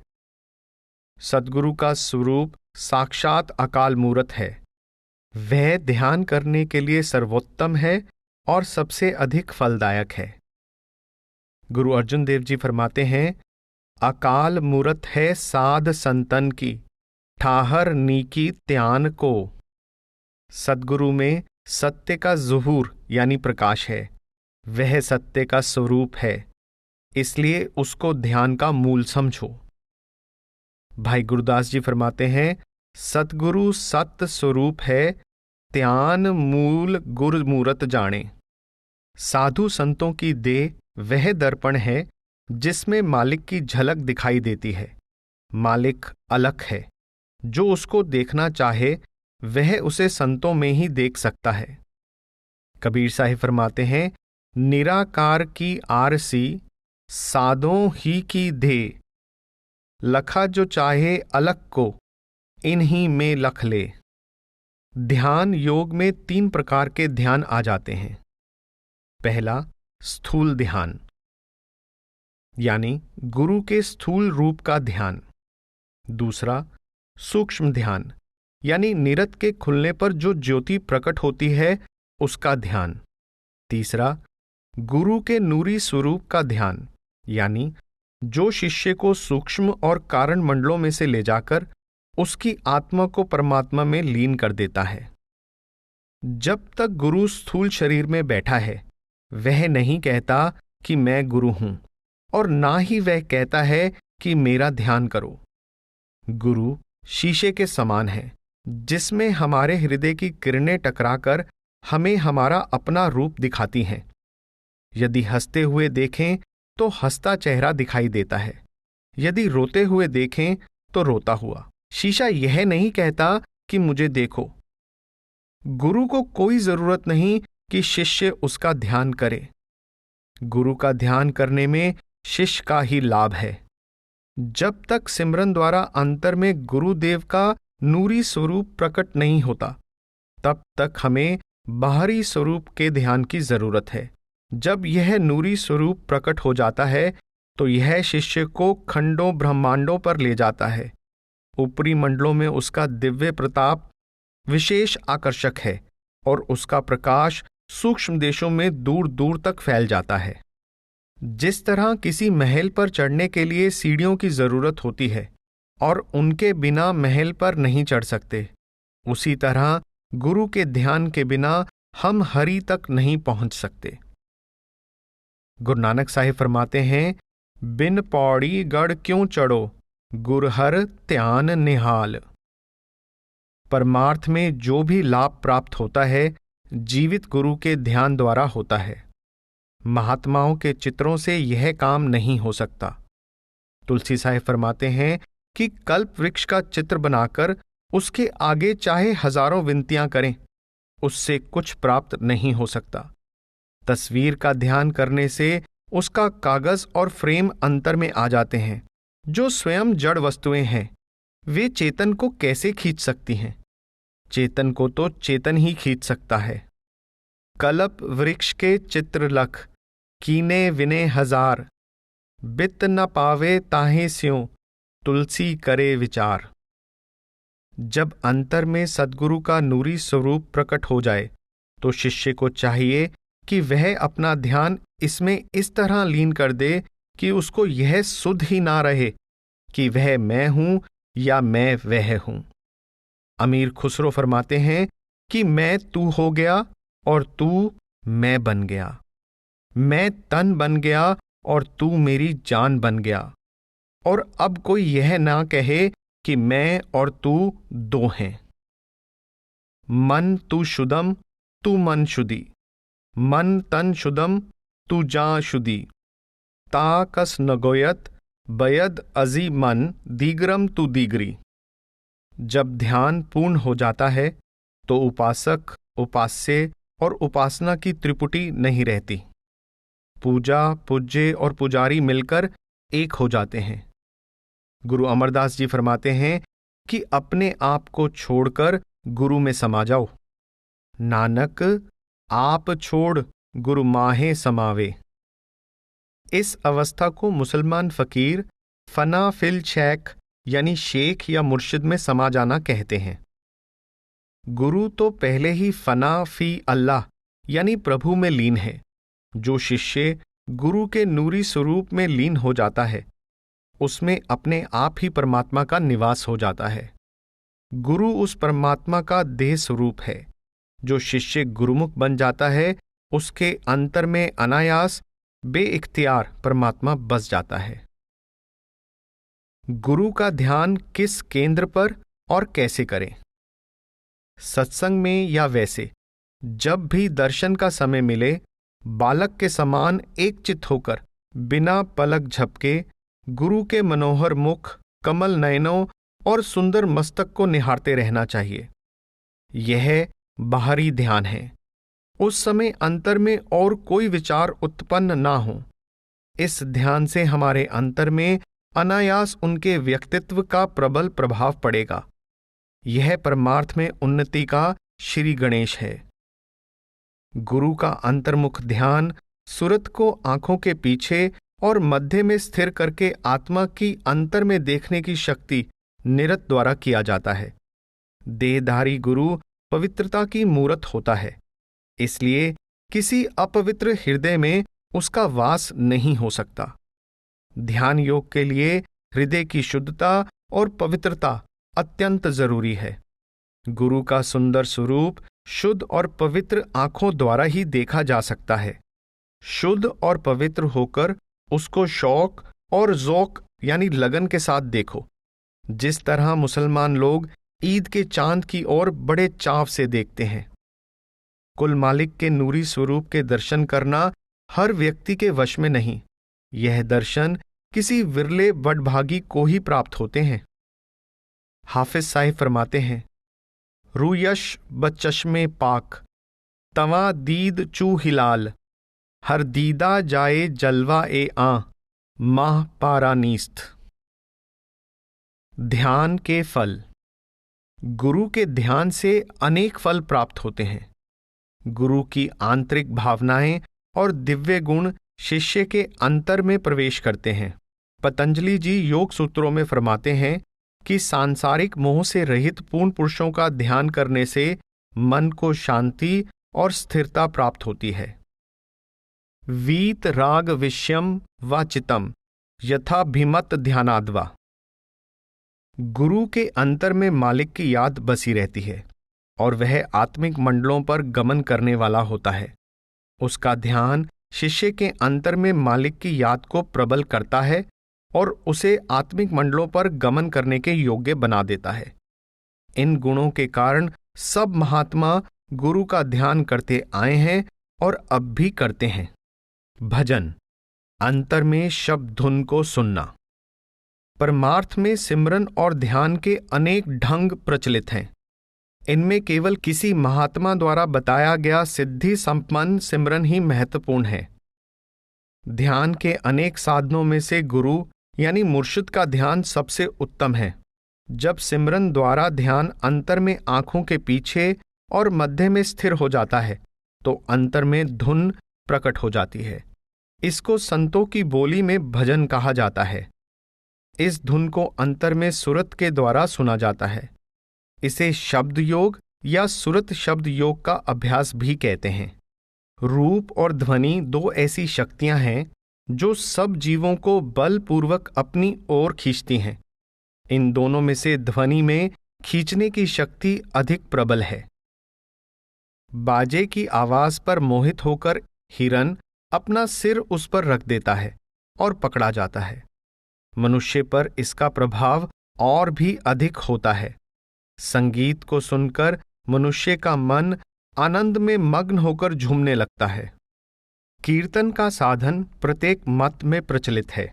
सद्गुरु का स्वरूप साक्षात अकाल मूरत है। वह ध्यान करने के लिए सर्वोत्तम है और सबसे अधिक फलदायक है। गुरु अर्जुन देव जी फरमाते हैं, अकाल मूरत है साध संतन की, ठाहर नीकी त्यान को। सद्गुरु में सत्य का ज़ुहूर यानी प्रकाश है। वह सत्य का स्वरूप है, इसलिए उसको ध्यान का मूल समझो। भाई गुरदास जी फरमाते हैं, सतगुरु सत्य स्वरूप है, त्यान मूल गुर मूरत जाने। साधु संतों की देह वह दर्पण है जिसमें मालिक की झलक दिखाई देती है। मालिक अलख है। जो उसको देखना चाहे वह उसे संतों में ही देख सकता है। कबीर साहिब फरमाते हैं, निराकार की आरसी साधों ही की दे, लखा जो चाहे अलख को इन्हीं में लख ले। ध्यान योग में 3 प्रकार के ध्यान आ जाते हैं। पहला स्थूल ध्यान, यानी गुरु के स्थूल रूप का ध्यान। दूसरा सूक्ष्म ध्यान, यानी निरत के खुलने पर जो ज्योति प्रकट होती है उसका ध्यान। तीसरा गुरु के नूरी स्वरूप का ध्यान, यानी जो शिष्य को सूक्ष्म और कारण मंडलों में से ले जाकर उसकी आत्मा को परमात्मा में लीन कर देता है। जब तक गुरु स्थूल शरीर में बैठा है, वह नहीं कहता कि मैं गुरु हूं, और ना ही वह कहता है कि मेरा ध्यान करो। गुरु शीशे के समान है, जिसमें हमारे हृदय की किरणें टकराकर हमें हमारा अपना रूप दिखाती हैं। यदि हंसते हुए देखें तो हंसता चेहरा दिखाई देता है, यदि रोते हुए देखें तो रोता हुआ। शीशा यह नहीं कहता कि मुझे देखो। गुरु को कोई जरूरत नहीं कि शिष्य उसका ध्यान करे। गुरु का ध्यान करने में शिष्य का ही लाभ है। जब तक सिमरन द्वारा अंतर में गुरुदेव का नूरी स्वरूप प्रकट नहीं होता, तब तक हमें बाहरी स्वरूप के ध्यान की जरूरत है। जब यह नूरी स्वरूप प्रकट हो जाता है तो यह शिष्य को खंडों ब्रह्मांडों पर ले जाता है। ऊपरी मंडलों में उसका दिव्य प्रताप विशेष आकर्षक है और उसका प्रकाश सूक्ष्म देशों में दूर दूर तक फैल जाता है। जिस तरह किसी महल पर चढ़ने के लिए सीढ़ियों की जरूरत होती है और उनके बिना महल पर नहीं चढ़ सकते, उसी तरह गुरु के ध्यान के बिना हम हरि तक नहीं पहुंच सकते। गुरु नानक साहिब फरमाते हैं, बिन पौड़ी गढ़ क्यों चढ़ो, गुरहर ध्यान निहाल। परमार्थ में जो भी लाभ प्राप्त होता है, जीवित गुरु के ध्यान द्वारा होता है। महात्माओं के चित्रों से यह काम नहीं हो सकता। तुलसी साहिब फरमाते हैं कि कल्प वृक्ष का चित्र बनाकर उसके आगे चाहे हजारों विनतियां करें, उससे कुछ प्राप्त नहीं हो सकता। तस्वीर का ध्यान करने से उसका कागज और फ्रेम अंतर में आ जाते हैं। जो स्वयं जड़ वस्तुएं हैं वे चेतन को कैसे खींच सकती हैं? चेतन को तो चेतन ही खींच सकता है। कल्प वृक्ष के चित्र लख कीने विने हजार, बित न पावे ताहे स्यों तुलसी करे विचार। जब अंतर में सद्गुरु का नूरी स्वरूप प्रकट हो जाए तो शिष्य को चाहिए कि वह अपना ध्यान इसमें इस तरह लीन कर दे कि उसको यह सुध ही ना रहे कि वह मैं हूं या मैं वह हूं। अमीर खुसरो फरमाते हैं कि मैं तू हो गया और तू मैं बन गया, मैं तन बन गया और तू मेरी जान बन गया, और अब कोई यह ना कहे कि मैं और तू दो हैं। मन तू शुदम तू मन शुदी, मन तन शुदम तू जा शुदी, ता कस नगोयत बयद अजी मन दीगरम तू दीगरी। जब ध्यान पूर्ण हो जाता है तो उपासक, उपास्य और उपासना की त्रिपुटी नहीं रहती। पूजा, पूज्य और पुजारी मिलकर एक हो जाते हैं। गुरु अमरदास जी फरमाते हैं कि अपने आप को छोड़कर गुरु में समा जाओ। नानक आप छोड़ गुरु माहे समावे। इस अवस्था को मुसलमान फकीर फना फिल शेख यानी शेख या मुर्शिद में समा जाना कहते हैं। गुरु तो पहले ही फना फी अल्लाह यानी प्रभु में लीन है। जो शिष्य गुरु के नूरी स्वरूप में लीन हो जाता है उसमें अपने आप ही परमात्मा का निवास हो जाता है। गुरु उस परमात्मा का देह स्वरूप है। जो शिष्य गुरुमुख बन जाता है उसके अंतर में अनायास बेइख्तियार परमात्मा बस जाता है। गुरु का ध्यान किस केंद्र पर और कैसे करें? सत्संग में या वैसे जब भी दर्शन का समय मिले बालक के समान एकचित्त होकर बिना पलक झपके गुरु के मनोहर मुख, कमल नयनों और सुंदर मस्तक को निहारते रहना चाहिए। यह बाहरी ध्यान है। उस समय अंतर में और कोई विचार उत्पन्न ना हो। इस ध्यान से हमारे अंतर में अनायास उनके व्यक्तित्व का प्रबल प्रभाव पड़ेगा। यह परमार्थ में उन्नति का श्री गणेश है। गुरु का अंतर्मुख ध्यान सूरत को आंखों के पीछे और मध्य में स्थिर करके आत्मा की अंतर में देखने की शक्ति निरत द्वारा किया जाता है। देहधारी गुरु पवित्रता की मूरत होता है, इसलिए किसी अपवित्र हृदय में उसका वास नहीं हो सकता। ध्यान योग के लिए हृदय की शुद्धता और पवित्रता अत्यंत जरूरी है। गुरु का सुंदर स्वरूप शुद्ध और पवित्र आंखों द्वारा ही देखा जा सकता है। शुद्ध और पवित्र होकर उसको शौक और ज़ौक यानी लगन के साथ देखो। जिस तरह मुसलमान लोग ईद के चांद की ओर बड़े चाव से देखते हैं। कुल मालिक के नूरी स्वरूप के दर्शन करना हर व्यक्ति के वश में नहीं। यह दर्शन किसी विरले बड़भागी को ही प्राप्त होते हैं। हाफिज साहिब फरमाते हैं, रूयश बचश्मे पाक तवा दीद चू हिलाल, हर दीदा जाए जलवा ए आ माह पारानीस्त। ध्यान के फल। गुरु के ध्यान से अनेक फल प्राप्त होते हैं। गुरु की आंतरिक भावनाएं और दिव्य गुण शिष्य के अंतर में प्रवेश करते हैं। पतंजलि जी योग सूत्रों में फरमाते हैं कि सांसारिक मोह से रहित पूर्ण पुरुषों का ध्यान करने से मन को शांति और स्थिरता प्राप्त होती है। वीत राग विषयम व चितम यथाभिमत ध्यानाद्वा। गुरु के अंतर में मालिक की याद बसी रहती है और वह आत्मिक मंडलों पर गमन करने वाला होता है। उसका ध्यान शिष्य के अंतर में मालिक की याद को प्रबल करता है और उसे आत्मिक मंडलों पर गमन करने के योग्य बना देता है। इन गुणों के कारण सब महात्मा गुरु का ध्यान करते आए हैं और अब भी करते हैं। भजन। अंतर में शब्द धुन को सुनना। परमार्थ में सिमरन और ध्यान के अनेक ढंग प्रचलित हैं। इनमें केवल किसी महात्मा द्वारा बताया गया सिद्धि संपन्न सिमरन ही महत्वपूर्ण है। ध्यान के अनेक साधनों में से गुरु यानी मुर्शिद का ध्यान सबसे उत्तम है। जब सिमरन द्वारा ध्यान अंतर में आंखों के पीछे और मध्य में स्थिर हो जाता है तो अंतर में धुन प्रकट हो जाती है। इसको संतों की बोली में भजन कहा जाता है। इस धुन को अंतर में सुरत के द्वारा सुना जाता है। इसे शब्द योग या सुरत शब्द योग का अभ्यास भी कहते हैं। रूप और ध्वनि दो ऐसी शक्तियां हैं जो सब जीवों को बलपूर्वक अपनी ओर खींचती हैं। इन दोनों में से ध्वनि में खींचने की शक्ति अधिक प्रबल है। बाजे की आवाज पर मोहित होकर हिरन अपना सिर उस पर रख देता है और पकड़ा जाता है। मनुष्य पर इसका प्रभाव और भी अधिक होता है। संगीत को सुनकर मनुष्य का मन आनंद में मग्न होकर झूमने लगता है। कीर्तन का साधन प्रत्येक मत में प्रचलित है।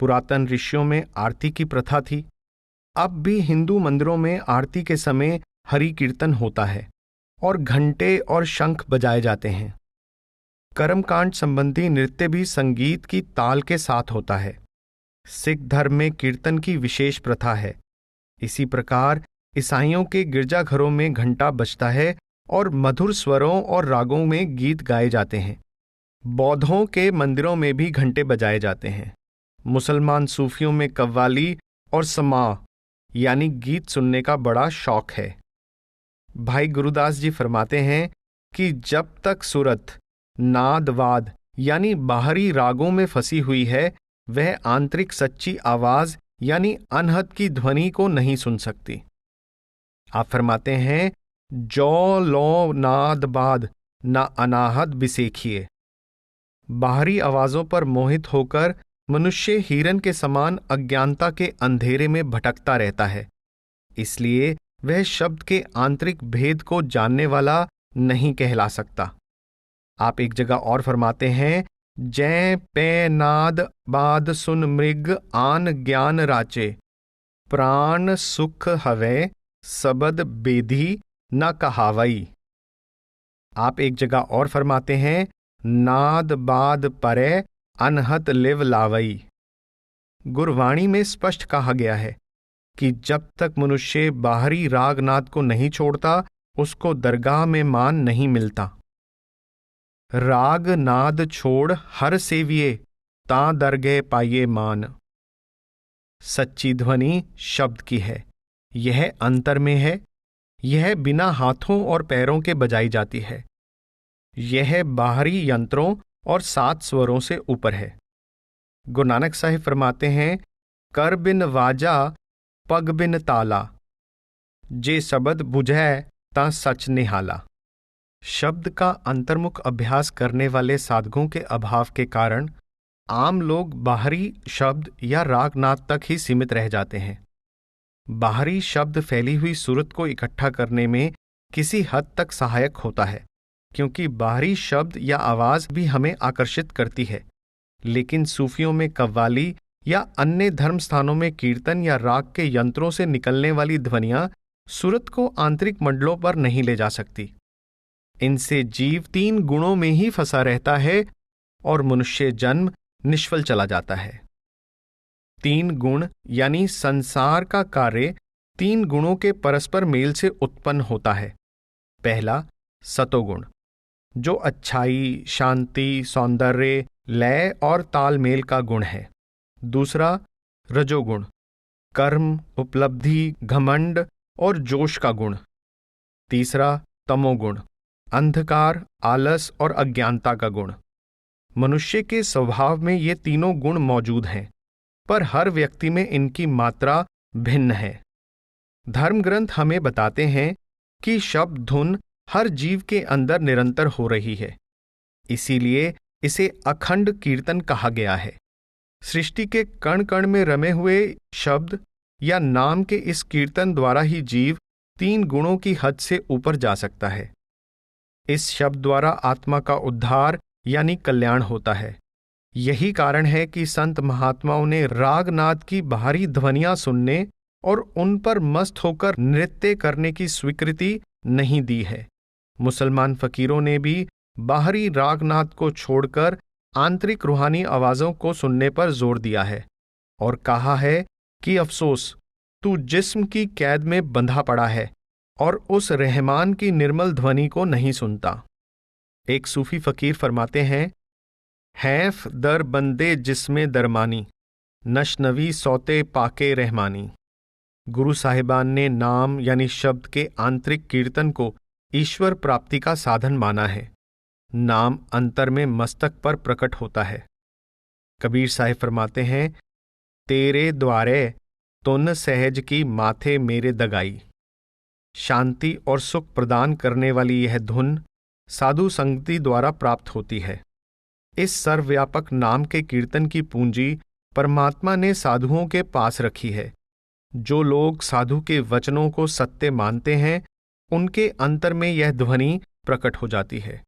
पुरातन ऋषियों में आरती की प्रथा थी। अब भी हिंदू मंदिरों में आरती के समय हरि कीर्तन होता है और घंटे और शंख बजाए जाते हैं। कर्मकांड संबंधी नृत्य भी संगीत की ताल के साथ होता है। सिख धर्म में कीर्तन की विशेष प्रथा है। इसी प्रकार ईसाइयों के गिरजाघरों में घंटा बजता है और मधुर स्वरों और रागों में गीत गाए जाते हैं। बौद्धों के मंदिरों में भी घंटे बजाए जाते हैं। मुसलमान सूफियों में कव्वाली और समाअ यानी गीत सुनने का बड़ा शौक है। भाई गुरुदास जी फरमाते हैं कि जब तक सुरत नाद वाद यानी बाहरी रागों में फंसी हुई है वह आंतरिक सच्ची आवाज यानी अनहद की ध्वनि को नहीं सुन सकती। आप फरमाते हैं जौ लो नाद बाद ना अनाहद बिसेखिए। बाहरी आवाजों पर मोहित होकर मनुष्य हिरन के समान अज्ञानता के अंधेरे में भटकता रहता है। इसलिए वह शब्द के आंतरिक भेद को जानने वाला नहीं कहला सकता। आप एक जगह और फरमाते हैं जै पे नाद बाद सुन मृग आन ज्ञान राचे प्राण सुख हवे सबद बेधी न कहावई। आप एक जगह और फरमाते हैं नाद बाद परे अनहत लिव लावई। गुरवाणी में स्पष्ट कहा गया है कि जब तक मनुष्य बाहरी रागनाद को नहीं छोड़ता उसको दरगाह में मान नहीं मिलता। राग नाद छोड़ हर सेविये ता दरगे पाइये मान। सच्ची ध्वनि शब्द की है। यह अंतर में है। यह बिना हाथों और पैरों के बजाई जाती है। यह बाहरी यंत्रों और 7 स्वरों से ऊपर है। गुरु नानक साहिब फरमाते हैं कर बिन वाजा पग बिन ताला जे शब्द बुझै ता सच निहाला। शब्द का अंतर्मुख अभ्यास करने वाले साधकों के अभाव के कारण आम लोग बाहरी शब्द या रागनाद तक ही सीमित रह जाते हैं। बाहरी शब्द फैली हुई सूरत को इकट्ठा करने में किसी हद तक सहायक होता है, क्योंकि बाहरी शब्द या आवाज भी हमें आकर्षित करती है। लेकिन सूफियों में कव्वाली या अन्य धर्म स्थानों में कीर्तन या राग के यंत्रों से निकलने वाली ध्वनियां सूरत को आंतरिक मंडलों पर नहीं ले जा सकती। इनसे जीव 3 गुणों में ही फंसा रहता है और मनुष्य जन्म निष्फल चला जाता है। 3 गुण यानी संसार का कार्य 3 गुणों के परस्पर मेल से उत्पन्न होता है। पहला सतोगुण, जो अच्छाई, शांति, सौंदर्य, लय और तालमेल का गुण है। दूसरा रजोगुण, कर्म, उपलब्धि, घमंड और जोश का गुण। तीसरा तमोगुण, अंधकार, आलस और अज्ञानता का गुण। मनुष्य के स्वभाव में ये तीनों गुण मौजूद हैं, पर हर व्यक्ति में इनकी मात्रा भिन्न है। धर्म ग्रंथ हमें बताते हैं कि शब्द धुन हर जीव के अंदर निरंतर हो रही है, इसीलिए इसे अखंड कीर्तन कहा गया है। सृष्टि के कण कण में रमे हुए शब्द या नाम के इस कीर्तन द्वारा ही जीव 3 गुणों की हद से ऊपर जा सकता है। इस शब्द द्वारा आत्मा का उद्धार यानी कल्याण होता है। यही कारण है कि संत महात्माओं ने रागनाद की बाहरी ध्वनियां सुनने और उन पर मस्त होकर नृत्य करने की स्वीकृति नहीं दी है। मुसलमान फकीरों ने भी बाहरी रागनाद को छोड़कर आंतरिक रूहानी आवाजों को सुनने पर जोर दिया है और कहा है कि अफसोस, तू जिस्म की कैद में बंधा पड़ा है और उस रहमान की निर्मल ध्वनि को नहीं सुनता। एक सूफी फकीर फरमाते हैं, हैफ दर बंदे जिस्मे दरमानी, नशनवी सौते पाके रहमानी। गुरु साहिबान ने नाम यानी शब्द के आंतरिक कीर्तन को ईश्वर प्राप्ति का साधन माना है। नाम अंतर में मस्तक पर प्रकट होता है। कबीर साहिब फरमाते हैं, तेरे द्वारे तुन सहज की माथे मेरे दगाई। शांति और सुख प्रदान करने वाली यह धुन साधु संगति द्वारा प्राप्त होती है। इस सर्वव्यापक नाम के कीर्तन की पूंजी परमात्मा ने साधुओं के पास रखी है। जो लोग साधु के वचनों को सत्य मानते हैं, उनके अंतर में यह ध्वनि प्रकट हो जाती है।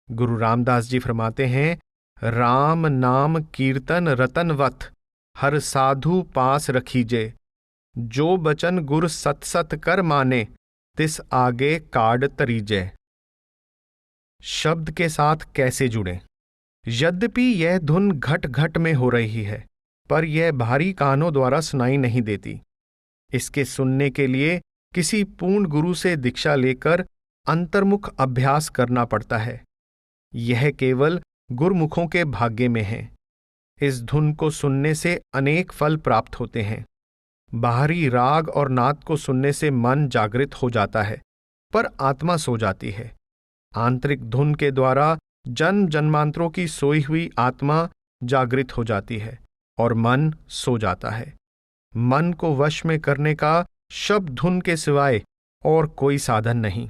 गुरु रामदास जी फरमाते हैं, राम नाम कीर्तन रतनवत, हर साधु पास रखीजे। जो बचन गुर सत सत कर माने, तिस आगे काड तरीजे। शब्द के साथ कैसे जुड़ें? यद्यपि यह धुन घट घट में हो रही है, पर यह बाहरी कानों द्वारा सुनाई नहीं देती। इसके सुनने के लिए किसी पूर्ण गुरु से दीक्षा लेकर अंतर्मुख अभ्यास करना पड़ता है। यह केवल गुरुमुखों के भाग्य में है। इस धुन को सुनने से अनेक फल प्राप्त होते हैं। बाहरी राग और नाद को सुनने से मन जागृत हो जाता है, पर आत्मा सो जाती है। आंतरिक धुन के द्वारा जन्म जन्मांतरों की सोई हुई आत्मा जागृत हो जाती है और मन सो जाता है। मन को वश में करने का शब्द धुन के सिवाय और कोई साधन नहीं।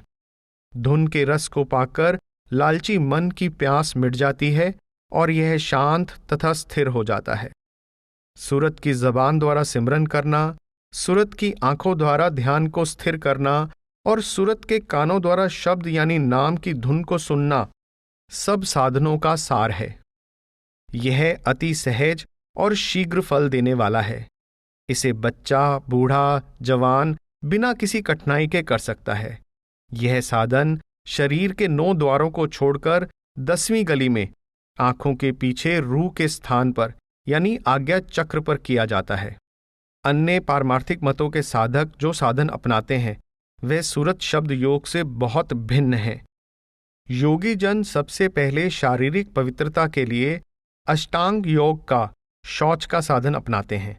धुन के रस को पाकर लालची मन की प्यास मिट जाती है और यह शांत तथा स्थिर हो जाता है। सूरत की जबान द्वारा सिमरन करना, सूरत की आंखों द्वारा ध्यान को स्थिर करना और सूरत के कानों द्वारा शब्द यानी नाम की धुन को सुनना सब साधनों का सार है। यह अति सहज और शीघ्र फल देने वाला है। इसे बच्चा, बूढ़ा, जवान बिना किसी कठिनाई के कर सकता है। यह साधन शरीर के 9 द्वारों को छोड़कर 10वीं गली में आंखों के पीछे रूह के स्थान पर यानी आज्ञा चक्र पर किया जाता है। अन्य पारमार्थिक मतों के साधक जो साधन अपनाते हैं, वे सूरत शब्द योग से बहुत भिन्न है। योगी जन सबसे पहले शारीरिक पवित्रता के लिए अष्टांग योग का शौच का साधन अपनाते हैं।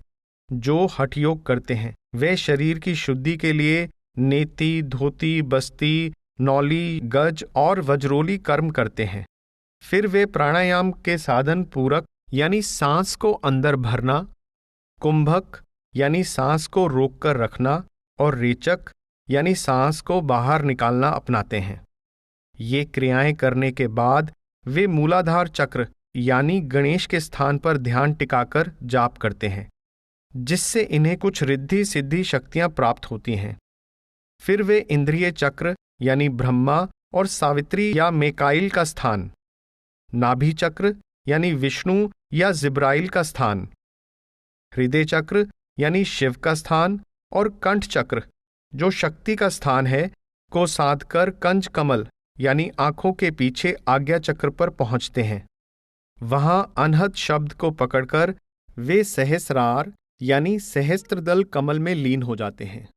जो हठ योग करते हैं, वे शरीर की शुद्धि के लिए नेति, धोती, बस्ती, नौली, गज और वज्रोली कर्म करते हैं। फिर वे प्राणायाम के साधन पूरक यानी सांस को अंदर भरना, कुंभक यानी सांस को रोककर रखना और रेचक यानी सांस को बाहर निकालना अपनाते हैं। ये क्रियाएं करने के बाद वे मूलाधार चक्र यानी गणेश के स्थान पर ध्यान टिकाकर जाप करते हैं, जिससे इन्हें कुछ रिद्धि सिद्धि शक्तियां प्राप्त होती हैं। फिर वे इंद्रिय चक्र यानी ब्रह्मा और सावित्री या मेकाइल का स्थान, नाभि चक्र यानी विष्णु या जिब्राइल का स्थान, हृदय चक्र यानी शिव का स्थान और कंठ चक्र जो शक्ति का स्थान है को साधकर कंज कमल यानी आंखों के पीछे आज्ञा चक्र पर पहुंचते हैं। वहां अनहद शब्द को पकड़कर वे सहस्रार यानी सहस्त्रदल कमल में लीन हो जाते हैं।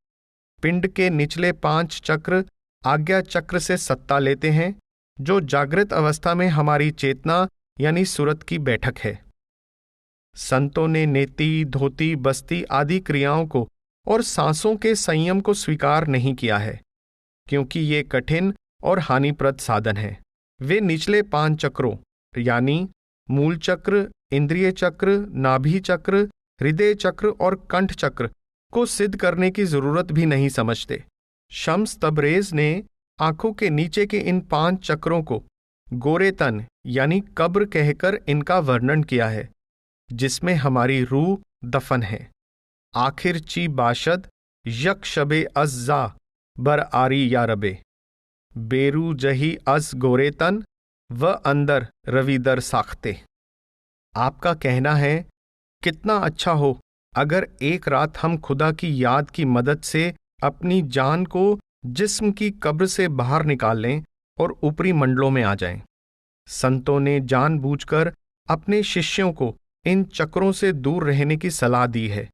पिंड के निचले 5 चक्र आज्ञा चक्र से सत्ता लेते हैं, जो जागृत अवस्था में हमारी चेतना यानी सुरत की बैठक है। संतों ने नेति, धोती, बस्ती आदि क्रियाओं को और सांसों के संयम को स्वीकार नहीं किया है, क्योंकि ये कठिन और हानिप्रद साधन है। वे निचले 5 चक्रों यानी मूल चक्र, इंद्रिय चक्र, नाभि चक्र, हृदय चक्र और कंठ चक्र को सिद्ध करने की जरूरत भी नहीं समझते। शम्स तबरेज ने आंखों के नीचे के इन 5 चक्रों को गोरेतन यानी कब्र कहकर इनका वर्णन किया है, जिसमें हमारी रूह दफन है। आखिर ची बाशद यक शबे अज्जा बर आरी या रबे, बेरू जही अज गोरेतन व अंदर रविदर साख्ते। आपका कहना है, कितना अच्छा हो अगर एक रात हम खुदा की याद की मदद से अपनी जान को जिस्म की कब्र से बाहर निकाल लें और ऊपरी मंडलों में आ जाएं। संतों ने जानबूझकर अपने शिष्यों को इन चक्रों से दूर रहने की सलाह दी है,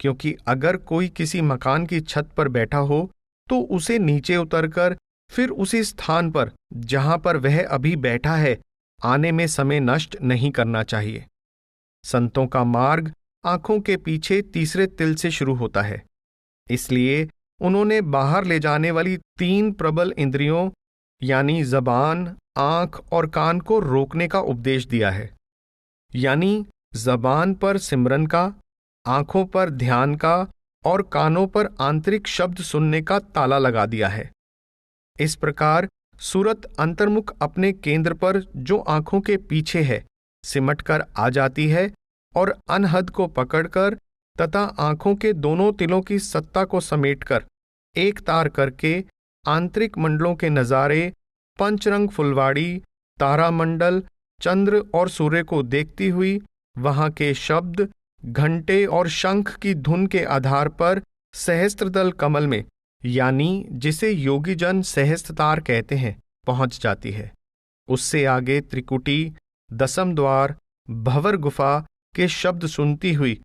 क्योंकि अगर कोई किसी मकान की छत पर बैठा हो तो उसे नीचे उतरकर फिर उसी स्थान पर जहां पर वह अभी बैठा है आने में समय नष्ट नहीं करना चाहिए। संतों का मार्ग आंखों के पीछे तीसरे तिल से शुरू होता है, इसलिए उन्होंने बाहर ले जाने वाली 3 प्रबल इंद्रियों यानी जबान, आंख और कान को रोकने का उपदेश दिया है। यानी जबान पर सिमरन का, आंखों पर ध्यान का और कानों पर आंतरिक शब्द सुनने का ताला लगा दिया है। इस प्रकार सूरत अंतर्मुख अपने केंद्र पर जो आंखों के पीछे है सिमट कर आ जाती है और अनहद को पकड़कर तथा आंखों के दोनों तिलों की सत्ता को समेटकर एक तार करके आंतरिक मंडलों के नजारे, पंचरंग फुलवाड़ी, तारामंडल, चंद्र और सूर्य को देखती हुई वहां के शब्द, घंटे और शंख की धुन के आधार पर सहस्त्रदल कमल में, यानी जिसे योगीजन सहस्त्रतार कहते हैं, पहुंच जाती है। उससे आगे त्रिकुटी, दसम द्वार, भंवर गुफा के शब्द सुनती हुई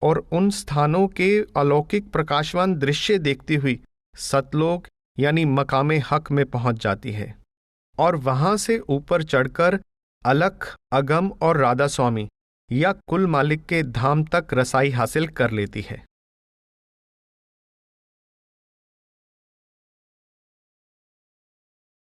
और उन स्थानों के अलौकिक प्रकाशवान दृश्य देखती हुई सतलोक यानी मकामे हक में पहुंच जाती है और वहां से ऊपर चढ़कर अलख, अगम और राधा स्वामी या कुल मालिक के धाम तक रसाई हासिल कर लेती है।